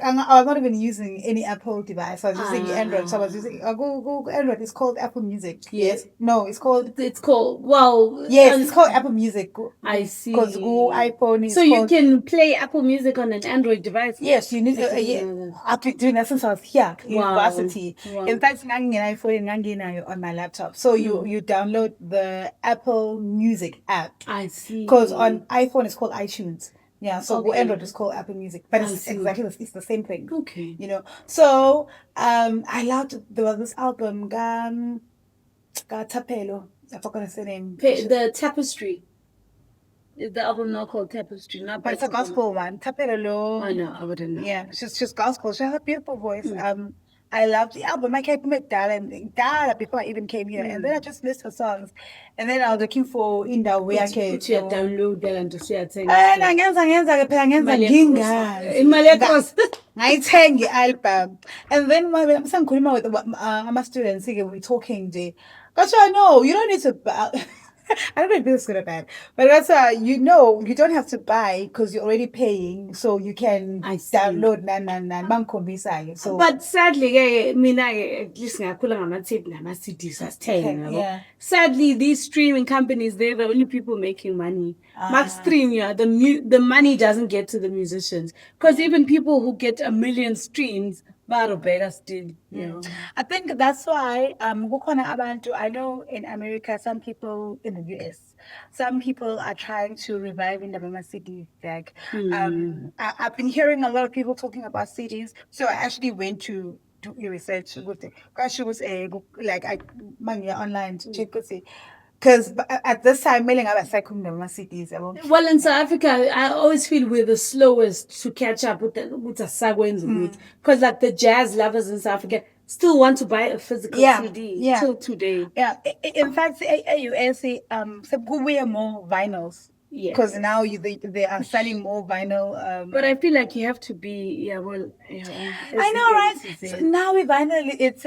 I was not even using any Apple device. I was using Android. So I was using Google Android. It's called Apple Music. Yes. No, it's called. It's called Apple Music. I see. Because Google iPhone is. So you can play Apple Music on an Android device. Yes, you need. I've been doing that since I was here, university. Wow. In fact, I'm an iPhone on my laptop. So you download the Apple Music app. I see. Because on iPhone it's called iTunes. Yeah, so Android is called Apple Music, but it's the same thing. Okay. You know, so I loved there was this album, Tapelo. I forgot the name. The Tapestry. Is the album not called Tapestry? Not but it's a gospel one. Tapelo. I know, I wouldn't know. Yeah, she's gospel. She has a beautiful voice. I loved the album. I came with Dala before I even came here, and then I just missed her songs, and then I was looking for in the way I came. Uthi uyadownload and usuyathenga. Ngenza ngingazi. Imali yakho. Ngayithenga i-album, and then I'm sengikhuluma with ama-students we're talking nje. But no, you don't need to buy. I don't know if this is good or bad, but that's you don't have to buy because you're already paying, so you can download bangikhombisa. So but sadly mina at least ngakhula ngama-tape nama-CDs asithenga. Yeah. Sadly these streaming companies, they're the only people making money. Max stream, the money doesn't get to the musicians, because even people who get 1 million streams better still, you know. I think that's why kukhona abantu, I know in America, some people in the US, some people are trying to revive in the Mama CD back. I've been hearing a lot of people talking about CDs, so I actually went to do research with it. Because she was I online to check it. Because at this time, mailing out a cities. Well, in South Africa, I always feel we're the slowest to catch up with the sagwens, because like the jazz lovers in South Africa still want to buy a physical CD till today. Yeah, in fact, we are more vinyls. Yes. Because now they are selling more vinyl. But I feel like you have to be, I know, right? So now with vinyl, it's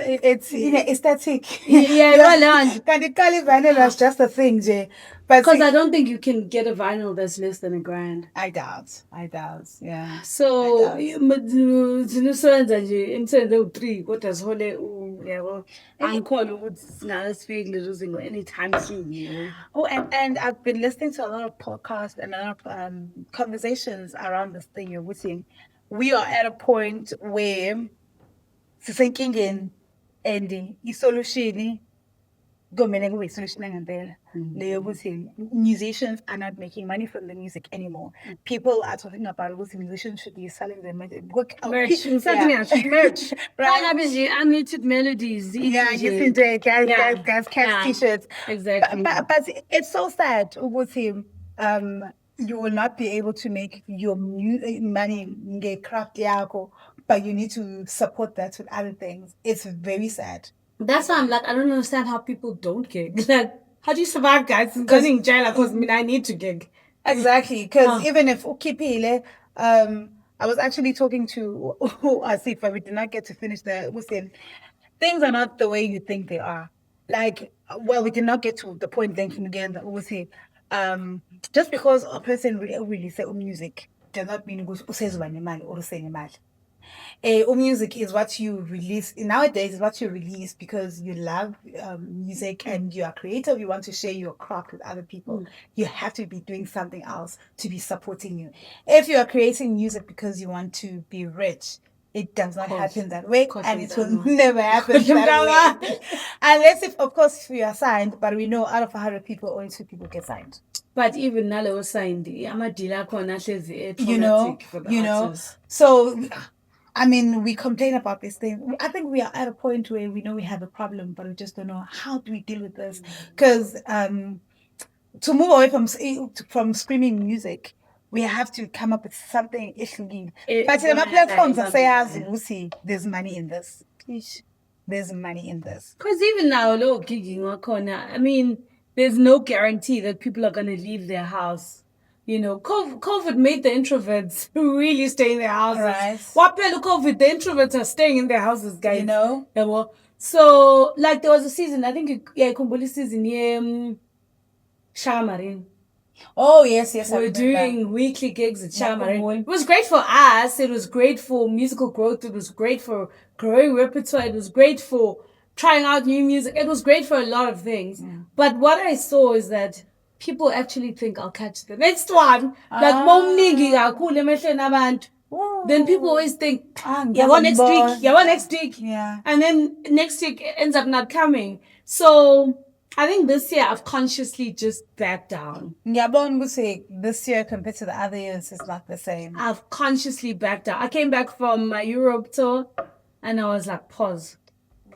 aesthetic. Yeah, Can you call it vinyl as just a thing, Jay? Because I don't think you can get a vinyl that's less than $1,000. I doubt. Yeah. So, anytime soon. Oh, and I've been listening to a lot of podcasts and a lot of conversations around this thing. You're saying we are at a point where thinking in ending solution. Musicians are not making money from the music anymore. People are talking about what musicians should be selling their merch. Merch. Unmuted Melodies. Yeah, you can do it, guys, catch t-shirts. Exactly. But it's so sad with him. You will not be able to make your money craft yako, but you need to support that with other things. It's very sad. That's why I'm like, I don't understand how people don't gig. Like, how do you survive, guys? Because in jail, because I need to gig. Exactly, because even if ukipile, I was actually talking to Asif, but we did not get to finish the Muslim. Things are not the way you think they are. Like, well, we did not get to the point thinking again that we say, just because a person really say music does not mean or say music is what you release nowadays, is what you release because you love music and you are creative, you want to share your craft with other people. You have to be doing something else to be supporting you. If you are creating music because you want to be rich, it does not happen that way, and it will never happen that way. Unless if you are signed, but we know out of 100 people, only 2 people get signed. But even now, was signed. I'm a dealer, you know. So I mean, we complain about this thing. I think we are at a point where we know we have a problem, but we just don't know how do we deal with this. Because to move away from streaming music, we have to come up with something. But in my platforms, I say, there's money in this. There's money in this. Because even now, gigging, I mean, there's no guarantee that people are going to leave their house. You know, COVID made the introverts really stay in their houses. Right. What COVID, the introverts are staying in their houses, guys. You know? Yeah, well, so, like, there was a season, I think, Kumbuli season, Shamarin. Oh, yes. We're doing weekly gigs at Shamarin. It was great for us. It was great for musical growth. It was great for growing repertoire. It was great for trying out new music. It was great for a lot of things. But what I saw is that people actually think I'll catch the next one. Like, then people always think, next week. Yeah. And then next week ends up not coming. So I think this year I've consciously just backed down. This year compared to the other years is not the same. I've consciously backed down. I came back from my Europe tour and I was like, pause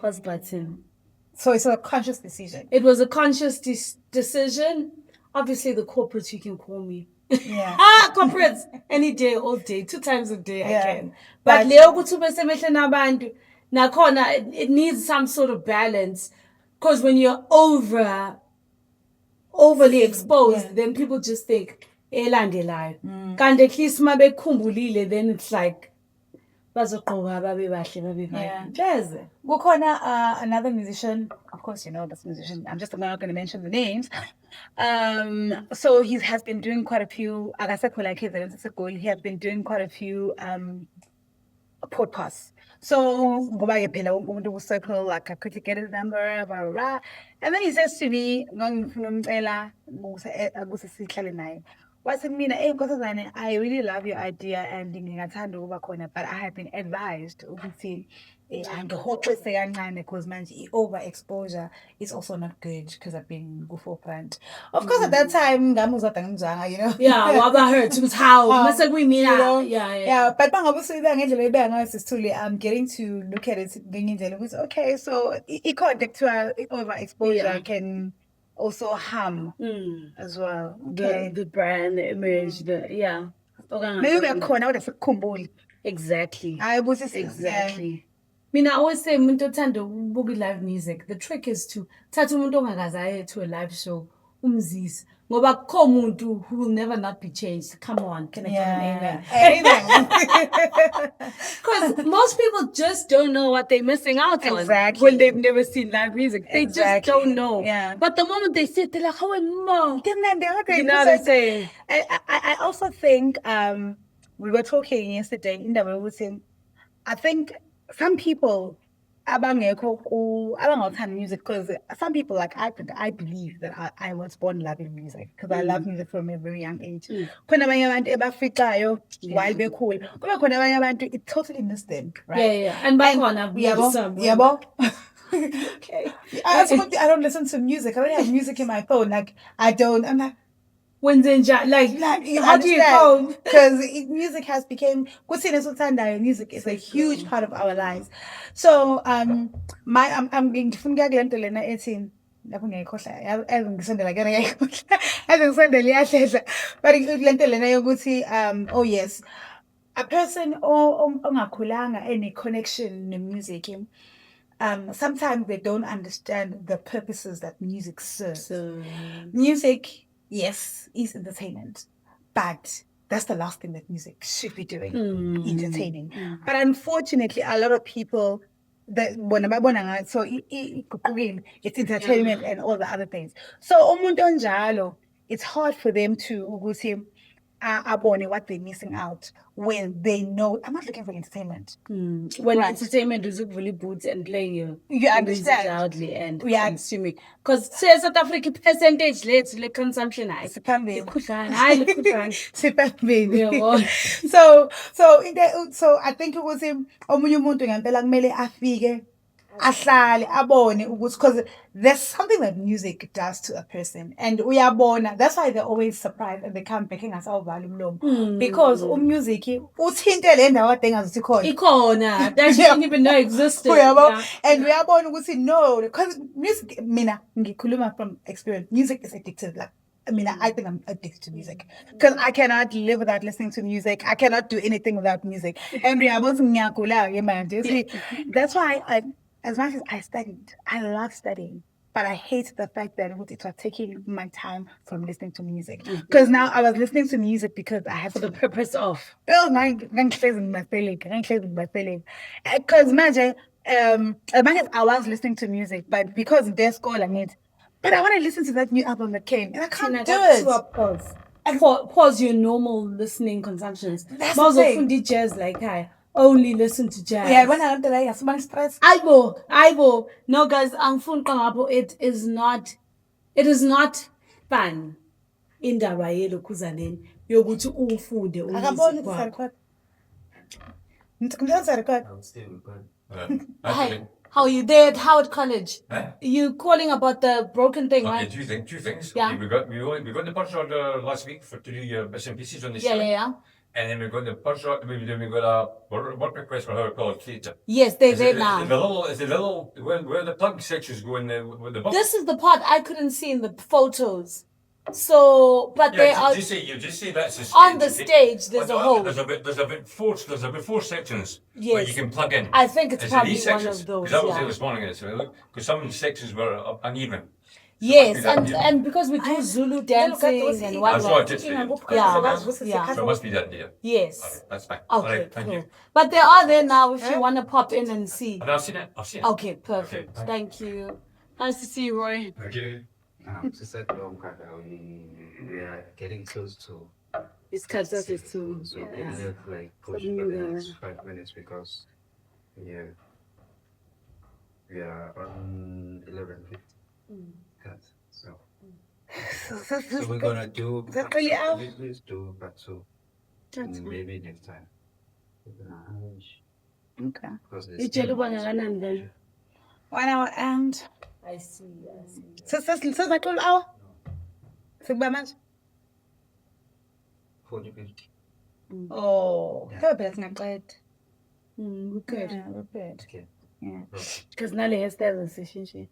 button. So it's a conscious decision. It was a conscious decision. Obviously, the corporates, you can call me. Yeah. Corporates, any day, all day, 2 times a day, I can. But Leo Kutuba Semetlanabandu, Now, Kona, it needs some sort of balance, because when you're overly exposed, then people just think, elandelayo. Kanti at least mabekhumbulile, then it's like, bazogqoka babe bahle babe bahle. Jazz. Kukhona another musician, of course you know this musician, I'm just not going to mention the names. So he has been doing quite a few, he has been doing quite a few podcasts. So ngoba ke phela wonke umuntu ku circle, like I quickly get his number, blah blah blah. And then he says to me, ngifuna umcela ukuse sihlale naye. Wathi mina Nkosazane, I really love your idea and ngingathanda ukuba khona, but I have been advised ukuthi angihoxise kancane because manje overexposure is also not good, because I've been go forefront. Of course at that time ngamuzwa ngimzanga, you know. Yeah, waba hurt to how mase kuyimina. You know? Yeah. But bangabe usibeka ngendlela ebeka ngayo sisithule, I'm getting to look at it ngendlela ukuthi okay, so i-contextual overexposure can also harm as well. Okay. The brand, the image, maybe we're khona kodwa sikukhumbule. Exactly. Exactly. Mina, I always say umuntu othanda ukubuka live music, the trick is to thatha umuntu ongakaze aye to a live show umzise, ngoba akukho umuntu who will never not be changed. Come on, can I get an amen? Because most people just don't know what they're missing out on when they've never seen live music. They just don't know. Yeah. But the moment they sit, they're like, "Oh, mom." You know what I'm saying? I also think we were talking yesterday in the room. I think some people abangathanda music, because some people, like I believe that I was born loving music, because I love music from a very young age. Khona abanye abantu ebaficayo while bekhula, kuba khona abanye abantu it totally missed them, right? Yeah. And bakhona yabo. Okay. I don't listen to music. I don't have music in my phone. Like I'm like, when like how do you know? Because music has become music is a huge part of our lives. So I'm being but oh yes, a person ongakhulanga any connection in music, sometimes they don't understand the purposes that music serves. So music, yes, is entertainment, but that's the last thing that music should be doing, entertaining. But unfortunately, a lot of people that so it's entertainment and all the other things. So umuntu onjalo, it's hard for them to abone what they're missing out when they know I'm not looking for entertainment. When entertainment is really boots and playing you understand loudly and consuming, because South African percentage leads to consumption high. So I think it was him omunye umuntu ngempela kumele afike ahlale abone ukuthi, because there's something that music does to a person, and uyabona, that's why they're always surprised and they come back and say volume because music uthinte le ndawo ade ngazuthi ikhona that you didn't even know existed. And uyabona ukuthi no, because music, mina ngikhuluma from experience, music is addictive. Like I think I'm addicted to music, because I cannot live without listening to music. I cannot do anything without music. And that's why as much as I studied, I love studying, but I hate the fact that it was taking my time from listening to music. Because now I was listening to music because I had for the purpose of because imagine as much as I was listening to music, but because there's school I need, but I want to listen to that new album that came, and I can't do it. Pause. Pause your normal listening consumptions. That's the thing. Jazz like I only listen to jazz. Yeah, when I don't like so much stress. Aibo. No, guys, it is not fun. Indaba yelo kuzaneni yokuthi ufunde umuziki. Hi. How are you there at Howard College? You calling about the broken thing, right? Two things. Yeah. Okay, we got the purchase order last week for to do bits and pieces on the site. Yeah. And then we got the purchase order. We got a work request for Howard College theatre. Yes, they're there now. It's the little where the plug sections go in with the box. This is the part I couldn't see in the photos. So, but they are you just say that's the stage. on the stage. There's a hole. There's about four sections Yes. where you can plug in. I think it's Is it probably these one sections? of those. Because I was there Yeah. this morning, because some sections were uneven. Yes, So it must be that, and because we do Zulu dancing and That's what I whatnot. did for you. Yeah. So it must be that, yeah. Yes. Alright, that's fine. Okay, Alright, thank cool. you. But they are there now if you want to pop in and see. And I've seen it. Okay, perfect. Okay, Thank you. Nice to see you, Roy. Okay. She said, we are getting close to. It's cut off is too. So we have like push for the next 5 minutes because we are on 11:50. So we're gonna do. That's really out. Let's do part 2. Maybe next time. Okay. Because Itshela uba ngakanani then? 1 hour and. I see. Sesibaqula hour. Sekuba manje. 40-50. Oh. Phela phela singaqeda. We could. Yeah, we're good. Okay. Yeah. Because nale hairstyle zishintshe.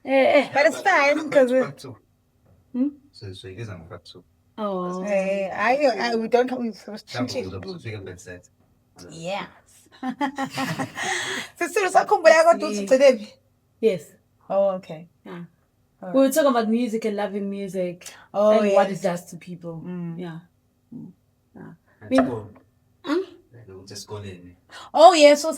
But it's fine because we. Part 2. So you guys are part 2. Oh. We don't come with first. Yes. Sisulu sakhumbula kodwa uthi Yes. Oh, okay. Yeah. We were talking about music and loving music Oh, and what yes. it does to people. Yeah. Just go in. Oh, yes. So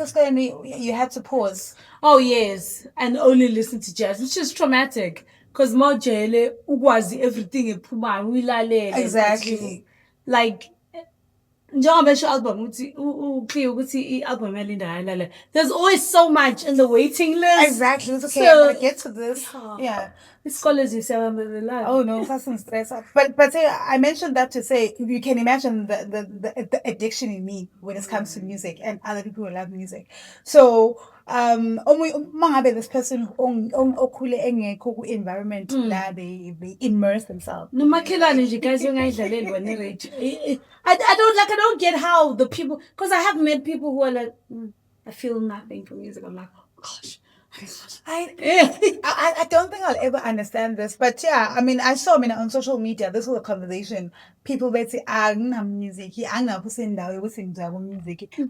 you had to pause. Oh yes, and only listen to jazz, which is traumatic. Because mojele ukwazi everything ephumayo uyilalele. Exactly. Like njengoba esho album uthi uclear ukuthi i-album yalinda ayilale. There's always so much in the waiting list. Exactly. It's okay. So- I'm gonna get to this. Yeah. Isikole zisebenzele la. Oh no, that's some stress. But say, I mentioned that to say you can imagine the addiction in me when it comes to music and other people who love music. So mangabe this person okhule engekho ku environment la they immerse themselves. Nomakhelane nje guys ungayidlaleli wena radio. I don't get how the people, because I have met people who are like I feel nothing from music. I'm like, oh gosh. I don't think I'll ever understand this, but yeah, I mean, I saw on social media, this was a conversation. People would say, music.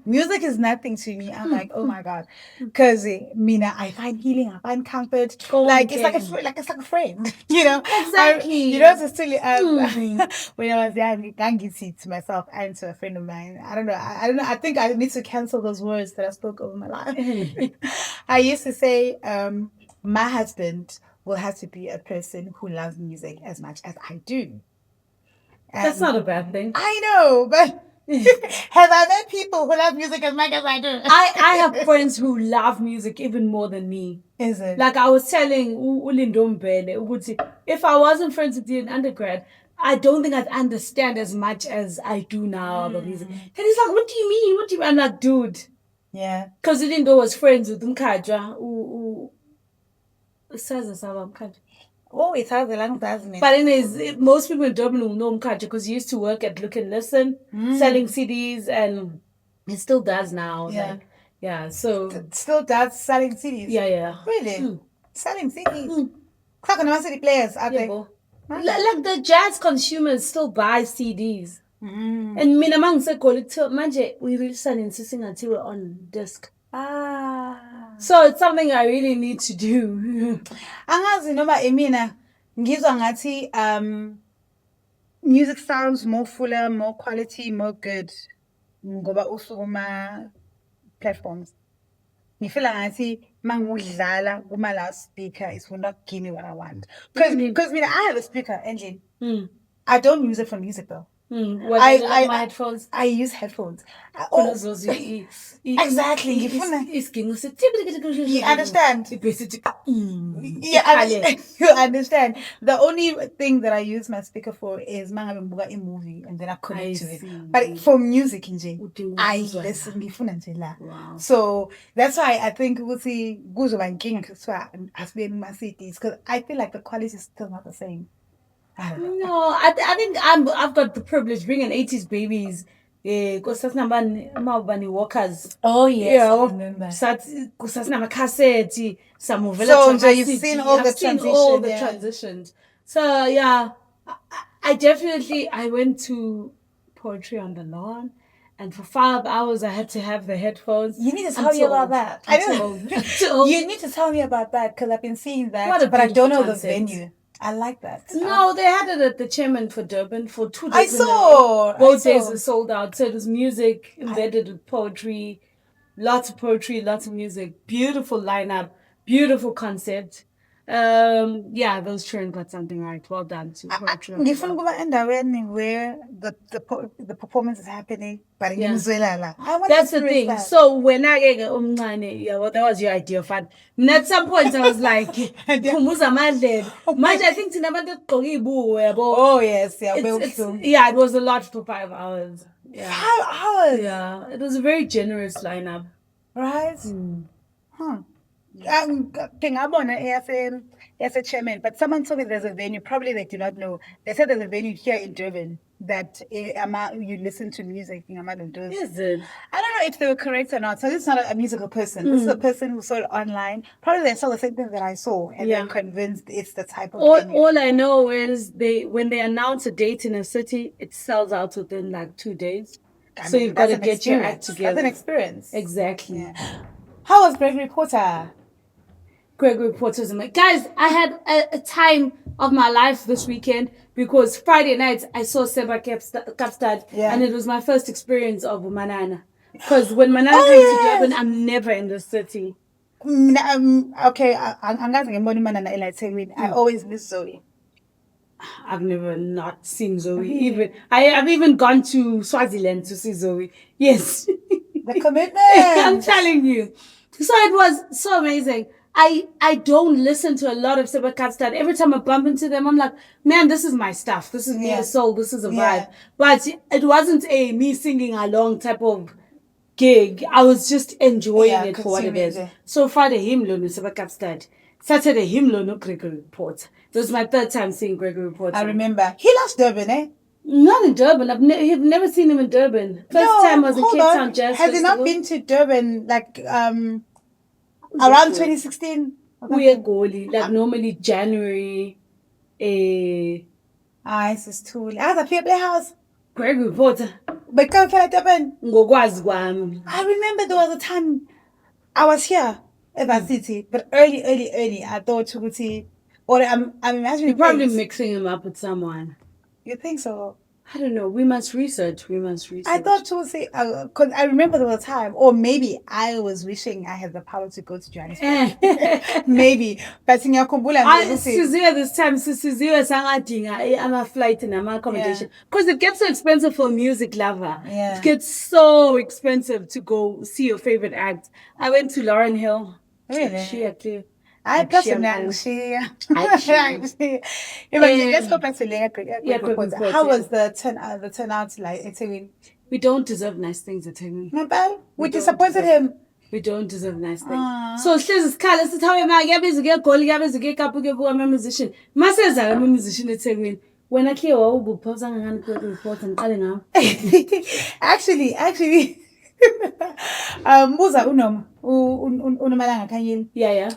Music is nothing to me. I'm like, oh my God. Because I find healing, I find comfort. Like, it's like a friend, you know? Exactly. It's silly. When I was young, I can't it to myself and to a friend of mine. I don't know. I think I need to cancel those words that I spoke over my life. I used to say, my husband will have to be a person who loves music as much as I do. That's not a bad thing. I know, but have I met people who love music as much as I do? I have friends who love music even more than me. Is it? Like I was telling Ulindombele, Uguti, if I wasn't friends with you in undergrad, I don't think I'd understand as much as I do now about music. And he's like, what do you mean? What do you mean? I'm like, dude. Yeah. Because Ulindo was friends with Mkajwa. Oh, it has a long doesn't. But anyways, most people in Durban will know Mkajwa because he used to work at Look and Listen, selling CDs, and he still does now. Yeah. Like, yeah, so. Still does selling CDs? Yeah. Really? Selling CDs? Talking about CD players out there? Like the jazz consumers still buy CDs. And mina mangise manje we release insisting until we're on disc. So it's something I really need to do. Angazi noma emina ngizwa ngathi music sounds more fuller, more quality, more good ngoba usukuma platforms. Ngifela ngathi mangudlala kuma loudspeaker it will not give me what I want. Because I have a speaker engine. I don't use it for music though. I my headphones. I use headphones. Exactly. You understand? Yeah, you understand. The only thing that I use my speaker for is mangabe a movie and then I connect to it. But for music, I listen. Wow. So that's why I think we'll see Guzo and King as being my cities because I feel like the quality is still not the same. I don't know. No, I think I've got the privilege being 80s babies. Because that's nabani walkers. Oh yes, yeah, I remember. Cassette, So you've seen all the transitions. Transitions. So yeah, I went to Poetry on the Lawn, and for 5 hours I had to have the headphones. You need to tell me about that. I'm too old. You need to tell me about that because I've been seeing that, What a but I don't know beautiful the concept. venue. I like that. No, they had it at the Chairman for Durban for 2 days. Both days were sold out. So it was music embedded with poetry, lots of music, beautiful lineup, beautiful concept. Those children got something right. Well done to Poetry. Ngifuna ukuba endaweni where the performance is happening, but in Venezuela. That's the thing. That. So when I get that was your idea, fun. And at some point I was like, "Phumuza madlebe." Manje I think tinabantu egqoke ibuwe yabo. Oh yes, it was a lot for 5 hours. Yeah. 5 hours. Yeah, it was a very generous lineup. Right. As a chairman, but someone told me there's a venue. Probably they do not know. They said there's a venue here in Durban that you listen to music. Is it? I don't know if they were correct or not. So this is not a musical person. This is a person who saw it online. Probably they saw the same thing that I saw and they're convinced it's the type of venue. All I know is when they announce a date in a city, it sells out within like 2 days. So you've got to get your act together. That's an experience. Exactly. Yeah. How was Gregory Porter? Gregory Porter's amazing. Guys, I had a time of my life this weekend because Friday night I saw Seba Kapstad and it was my first experience of Manana. Because when Manana comes to Durban, I'm never in the city. Okay, I always miss Zoe. I've never not seen Zoe. I've even gone to Swaziland to see Zoe. Yes. The commitment. I'm telling you. So it was so amazing. I don't listen to a lot of Seba Kapstad. Every time I bump into them, I'm like, man, this is my stuff. This is me, a soul. This is a vibe. But it wasn't a me singing along type of gig. I was just enjoying it for what it is. So Friday, hymn no Seba Kapstad. Saturday, hymn no Gregory Porter. This was my third time seeing Gregory Porter. I remember. He lost Durban, eh? Not in Durban. I've never seen him in Durban. First time was in Cape Town Jazz Has he not been to Durban around 2016? We are goalie. Like normally January. This is too late. How's the playhouse? Gregory Porter. But come for Durban. I remember there was a time I was here at City, but early. I thought to or I'm imagining. You're probably mixing him up with someone. You think so? I don't know. We must research. I thought to say, because I remember there was a time, or maybe I was wishing I had the power to go to Johannesburg. Maybe. But in Siziwe this time, Siziwe sangadinga ama flight and ama accommodation. Because it gets so expensive for a music lover. Yeah. It gets so expensive to go see your favorite act. I went to Lauren Hill. Really? Let's go back to Lena. How was the turnout like at Tegwin? We don't deserve nice things at Tegwin. We disappointed him. We don't deserve nice things. So hlezi sikhala sithi hawe ma kuyabiza ke-goal kuyabiza ke-cup ke buka musician. Maseza ke musician at Tegwin. Wena ke wawubuphosa ngani ku report ngiqale ngawo. Actually Muza unomalanga Kanyeni. Yeah.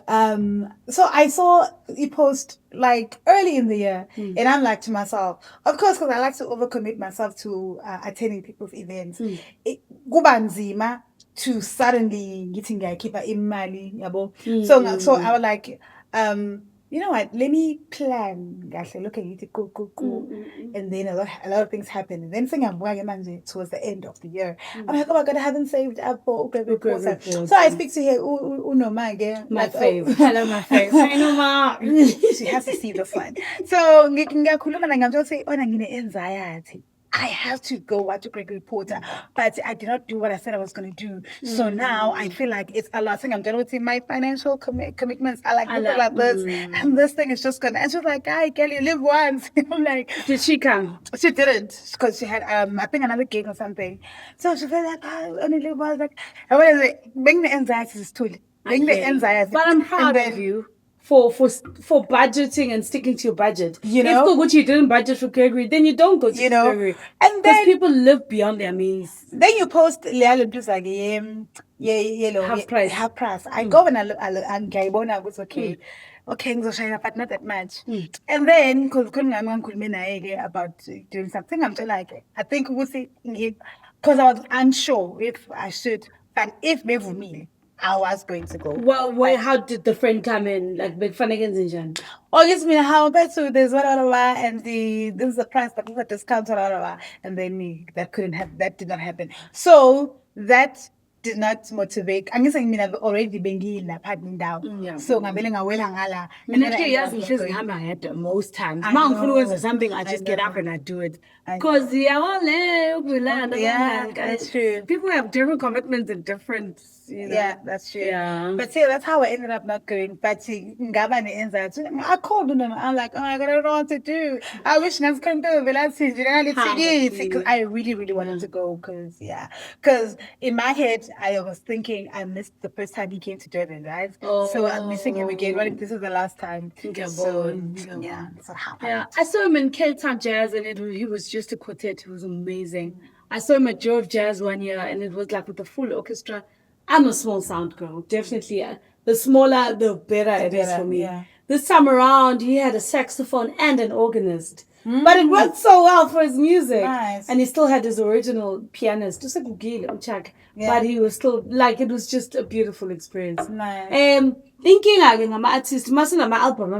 So I saw he post like early in the year, and I'm like to myself, of course, because I like to overcommit myself to attending people's events. Kuba nzima to suddenly getting keep imali yabo. So I was like, you know what? Let me plan. Look at it, go. And then a lot of things happen. And then towards the end of the year, I'm like, oh my God, I haven't saved up for Gregory Porter. So I speak to her, Unoma again. My fave. Hello, my fave. Hi, Unoma. She has to see the fun. So I'm just saying, anxiety. I have to go watch Gregory Porter, but I did not do what I said I was going to do. So now I feel like it's a lot. I think I'm done with my financial commitments. I like this, and this thing is just going. And she was like, "Hi, Kelly, you live once." I'm like, did she come? She didn't, because she had I think another gig or something. So she felt like, I only live once. Like, I was like, bring the anxiety to it. Bring the anxiety. But I'm proud of you for budgeting and sticking to your budget. You know, if you didn't budget for Gregory, then you don't go to Gregory. And then people live beyond their means. Then you post Leal just like half price. I go and I look and I was okay. Okay, but not that much. And then because about doing something, I'm just like I think we'll see because I was unsure if I should, but if me. I was going to go. Well, how did the friend come in? Like big Fanigans in Jan? Oh, yes, me how bad so there's one and this is the price, but we got discount and then that did not happen. So that did not motivate. I'm just saying I've already been in la partner down. So I'm feeling away hangala. And actually most times. Something I just get up and I do it. Because that's true. People have different commitments and different Yeah, that's true. Yeah. But see, that's how I ended up not going. But I called them. I'm like, oh, I don't know what to do. I wish I could do it. Because I really, really wanted to go. Because in my head, I was thinking I missed the first time he came to Durban, right? So I'm missing him again. What if this is the last time? So happened. Yeah, I saw him in Cape Town Jazz, and he was just a quartet. It was amazing. I saw him at Jove Jazz one year, and it was like with the full orchestra. I'm a small sound girl, definitely. The smaller, the better it is for me. Yeah. This time around, he had a saxophone and an organist. But it worked so well for his music. Nice. And he still had his original pianist, just like Gugile Uchak. But he was still, it was just a beautiful experience. Nice. Thinking I'm an artist, mustn't my album,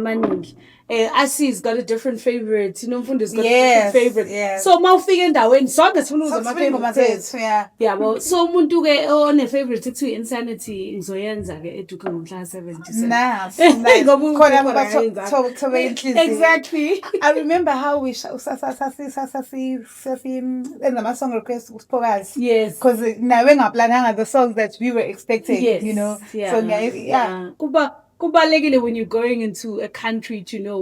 I see he's got a different favorite. Mfundo's got a different favorite. Yes. So Mawufika endaweni sonke sifuna uzama favorites. Yeah. Well, so umuntu ke on a favorite to Insanity ngizoyenza ke eduka ngomhla 77. Nice. Exactly. I remember how we in the song request was yes, because now we're not planning the songs that we were expecting. Yes. So Kubalekile when you're going into a country to know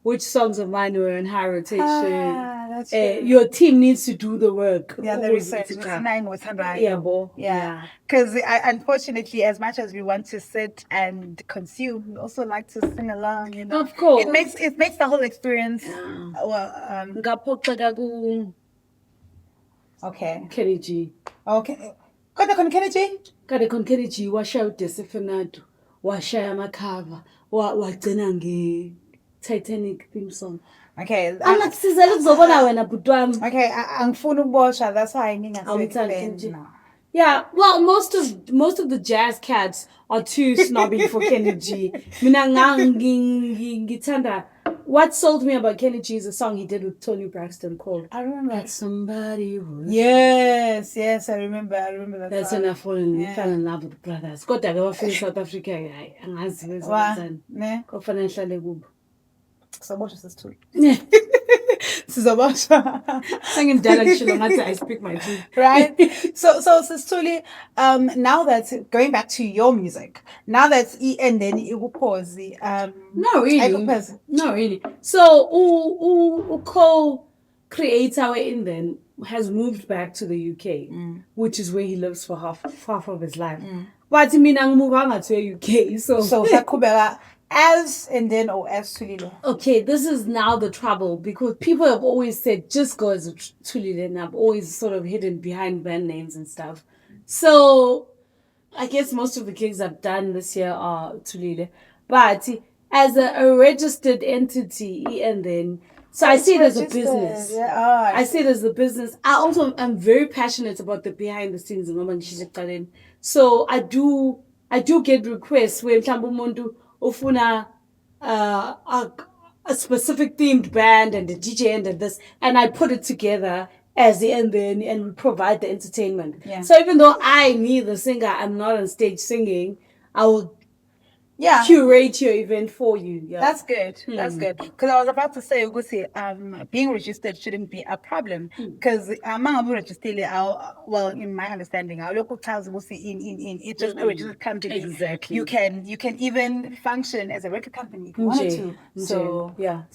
which songs of mine were in high rotation. That's true. Your team needs to do the work. Yeah, the research. Yeah. Because unfortunately, as much as we want to sit and consume, we also like to sing along. Of course, it makes the whole experience. Okay. Kenny G. Okay. Kenny G. Kenny G. Washa Desifinato. Washaya Makava. Wagcina nge Titanic theme song. Okay. Angakusizela ukuzobona wena bhuti wami. Okay, angifuni ukubosha, that's why ngingasebenzi. Yeah, well, most of the jazz cats are too snobby for Kenny G. Mina ngithanda. What sold me about Kenny G is a song he did with Tony Braxton called I remember That Somebody Was. Yes, I remember that. That's when I fell in love with brothers. Kodwa ke wafika South Africa angazi wezenzani. Ne? Kufanele ngihlale kubo. Sizobosha sisithule. Sizobosha. Sengimdala ngisho ngathi I speak my truth. Right? So Sisithuli, now that going back to your music, now that and then you pause No really. So who co-creator in then has moved back to the UK, which is where he lives for half of his life. But mina ngimuvanga to the UK. So sakubela as and then or as Thulile. Okay, this is now the trouble because people have always said just go as Thulile, and I've always sort of hidden behind band names and stuff. So I guess most of the gigs I've done this year are Thulile. But as a registered entity and then I see it as a business. I see it as a business. I also am very passionate about the behind the scenes. So I do get requests where umuntu ufuna a specific themed band and a DJ and this, and I put it together as the end and we provide the entertainment. Yeah. So even though me, the singer, I'm not on stage singing, I will curate your event for you. Yeah. That's good. That's good. Because I was about to say, being registered shouldn't be a problem. Because well, in my understanding, our local towns will see in it's just a registered company. Exactly. You can even function as a record company if you wanted to. So yeah.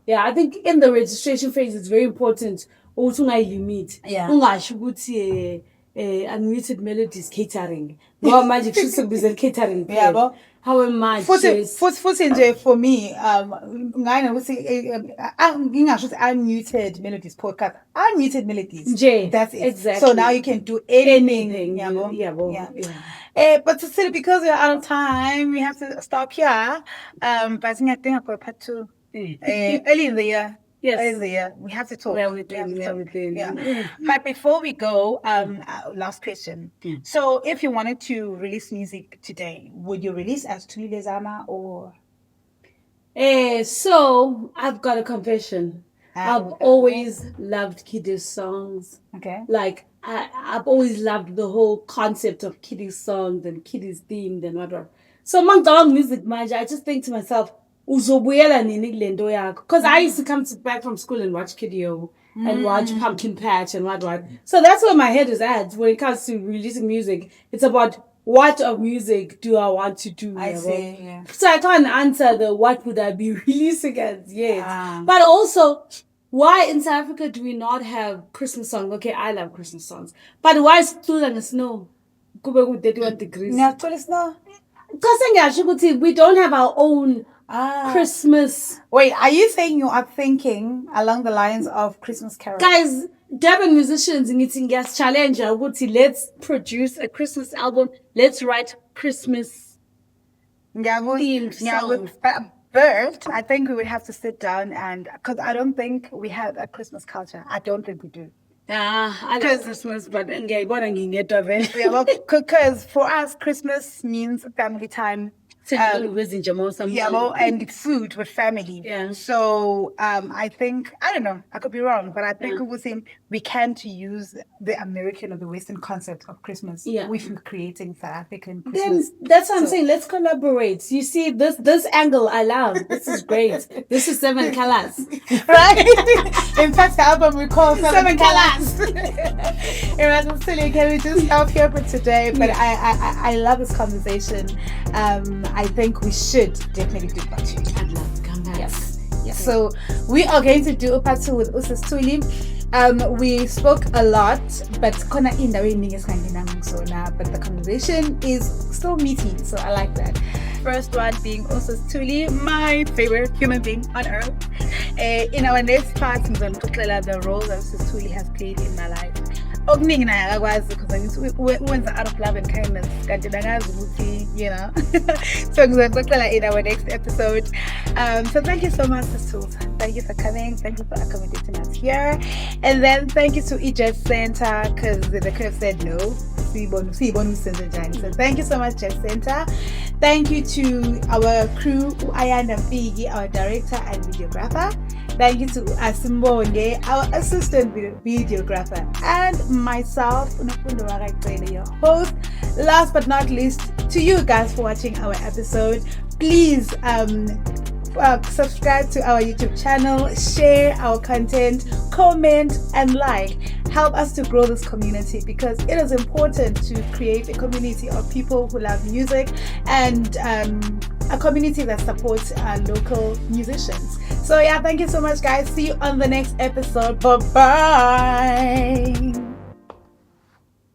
I think in the registration phase, it's very important. Also, you meet. Yeah. Unmuted Melodies catering. No magic should be catering. Yeah, but How much? Futhi nje for me, ngane ukuthi ngingasho ukuthi Unmuted Melodies Podcast. Unmuted Melodies. Nje, that's it. exactly. So now you can do anything. But still, because we're out of time, we have to stop here. But I think I've got part 2. Early in the year. Yes. Early in the year. We have to talk. Where we've been. Yeah. But before we go, last question. So if you wanted to release music today, would you release as Thulile Zama or? So I've got a confession. I've always loved Kiddies songs. Okay. Like I've always loved the whole concept of Kiddies songs and Kiddies themed and whatever. So among the music manager, I just think to myself, because I used to come back from school and watch Kiddio and watch Pumpkin Patch and what. So that's where my head is at when it comes to releasing music. It's about what of music do I want to do. I see, yeah. So I can't answer the what would I be releasing as yet. But also, why in South Africa do we not have Christmas songs? Okay, I love Christmas songs. But why is it still in the snow? 31 degrees. Because we don't have our own Christmas. Wait, are you saying you are thinking along the lines of Christmas carols? Guys, Durban musicians need to challenge. Let's produce a Christmas album. Let's write Christmas themed songs. But I think we would have to sit down and because I don't think we have a Christmas culture. I don't think we do. I love Christmas, but because for us, Christmas means family time. And food with family. Yeah. So I think, I don't know, I could be wrong, but I think we can't use the American or the Western concept of Christmas with creating South African Christmas. Then that's what I'm saying. Let's collaborate. You see, this angle I love. This is great. This is 7 colors. Right? In fact, the album we call 7 colors. Can we just stop here for today? But I love this conversation. I think we should definitely do part 2. I'd love to come back. Yes. So we are going to do a part 2 with Usas Thuli. We spoke a lot, but but the conversation is still meaty, so I like that. First one being Usas Thuli, my favorite human being on earth. In our next part, I'm going to talk about the role that Usas Thuli has played in my life. Okuningi naye akakwazi because wenza out of love and kindness kanti nakazi ukuthi so ngizokuxoxela in our next episode. So thank you so much Sultan. Thank you for coming, thank you for accommodating us here, and then thank you to EJ Center because they could have said no. So thank you so much Jeff Center. Thank you to our crew, Ayanda Figi, our director and videographer. Thank you to Asimbonge, our assistant videographer, and myself, your host. Last but not least, to you guys for watching our episode. Please subscribe to our YouTube channel, share our content, comment, and like. Help us to grow this community because it is important to create a community of people who love music and a community that supports local musicians. So thank you so much guys. See you on the next episode. Bye-bye.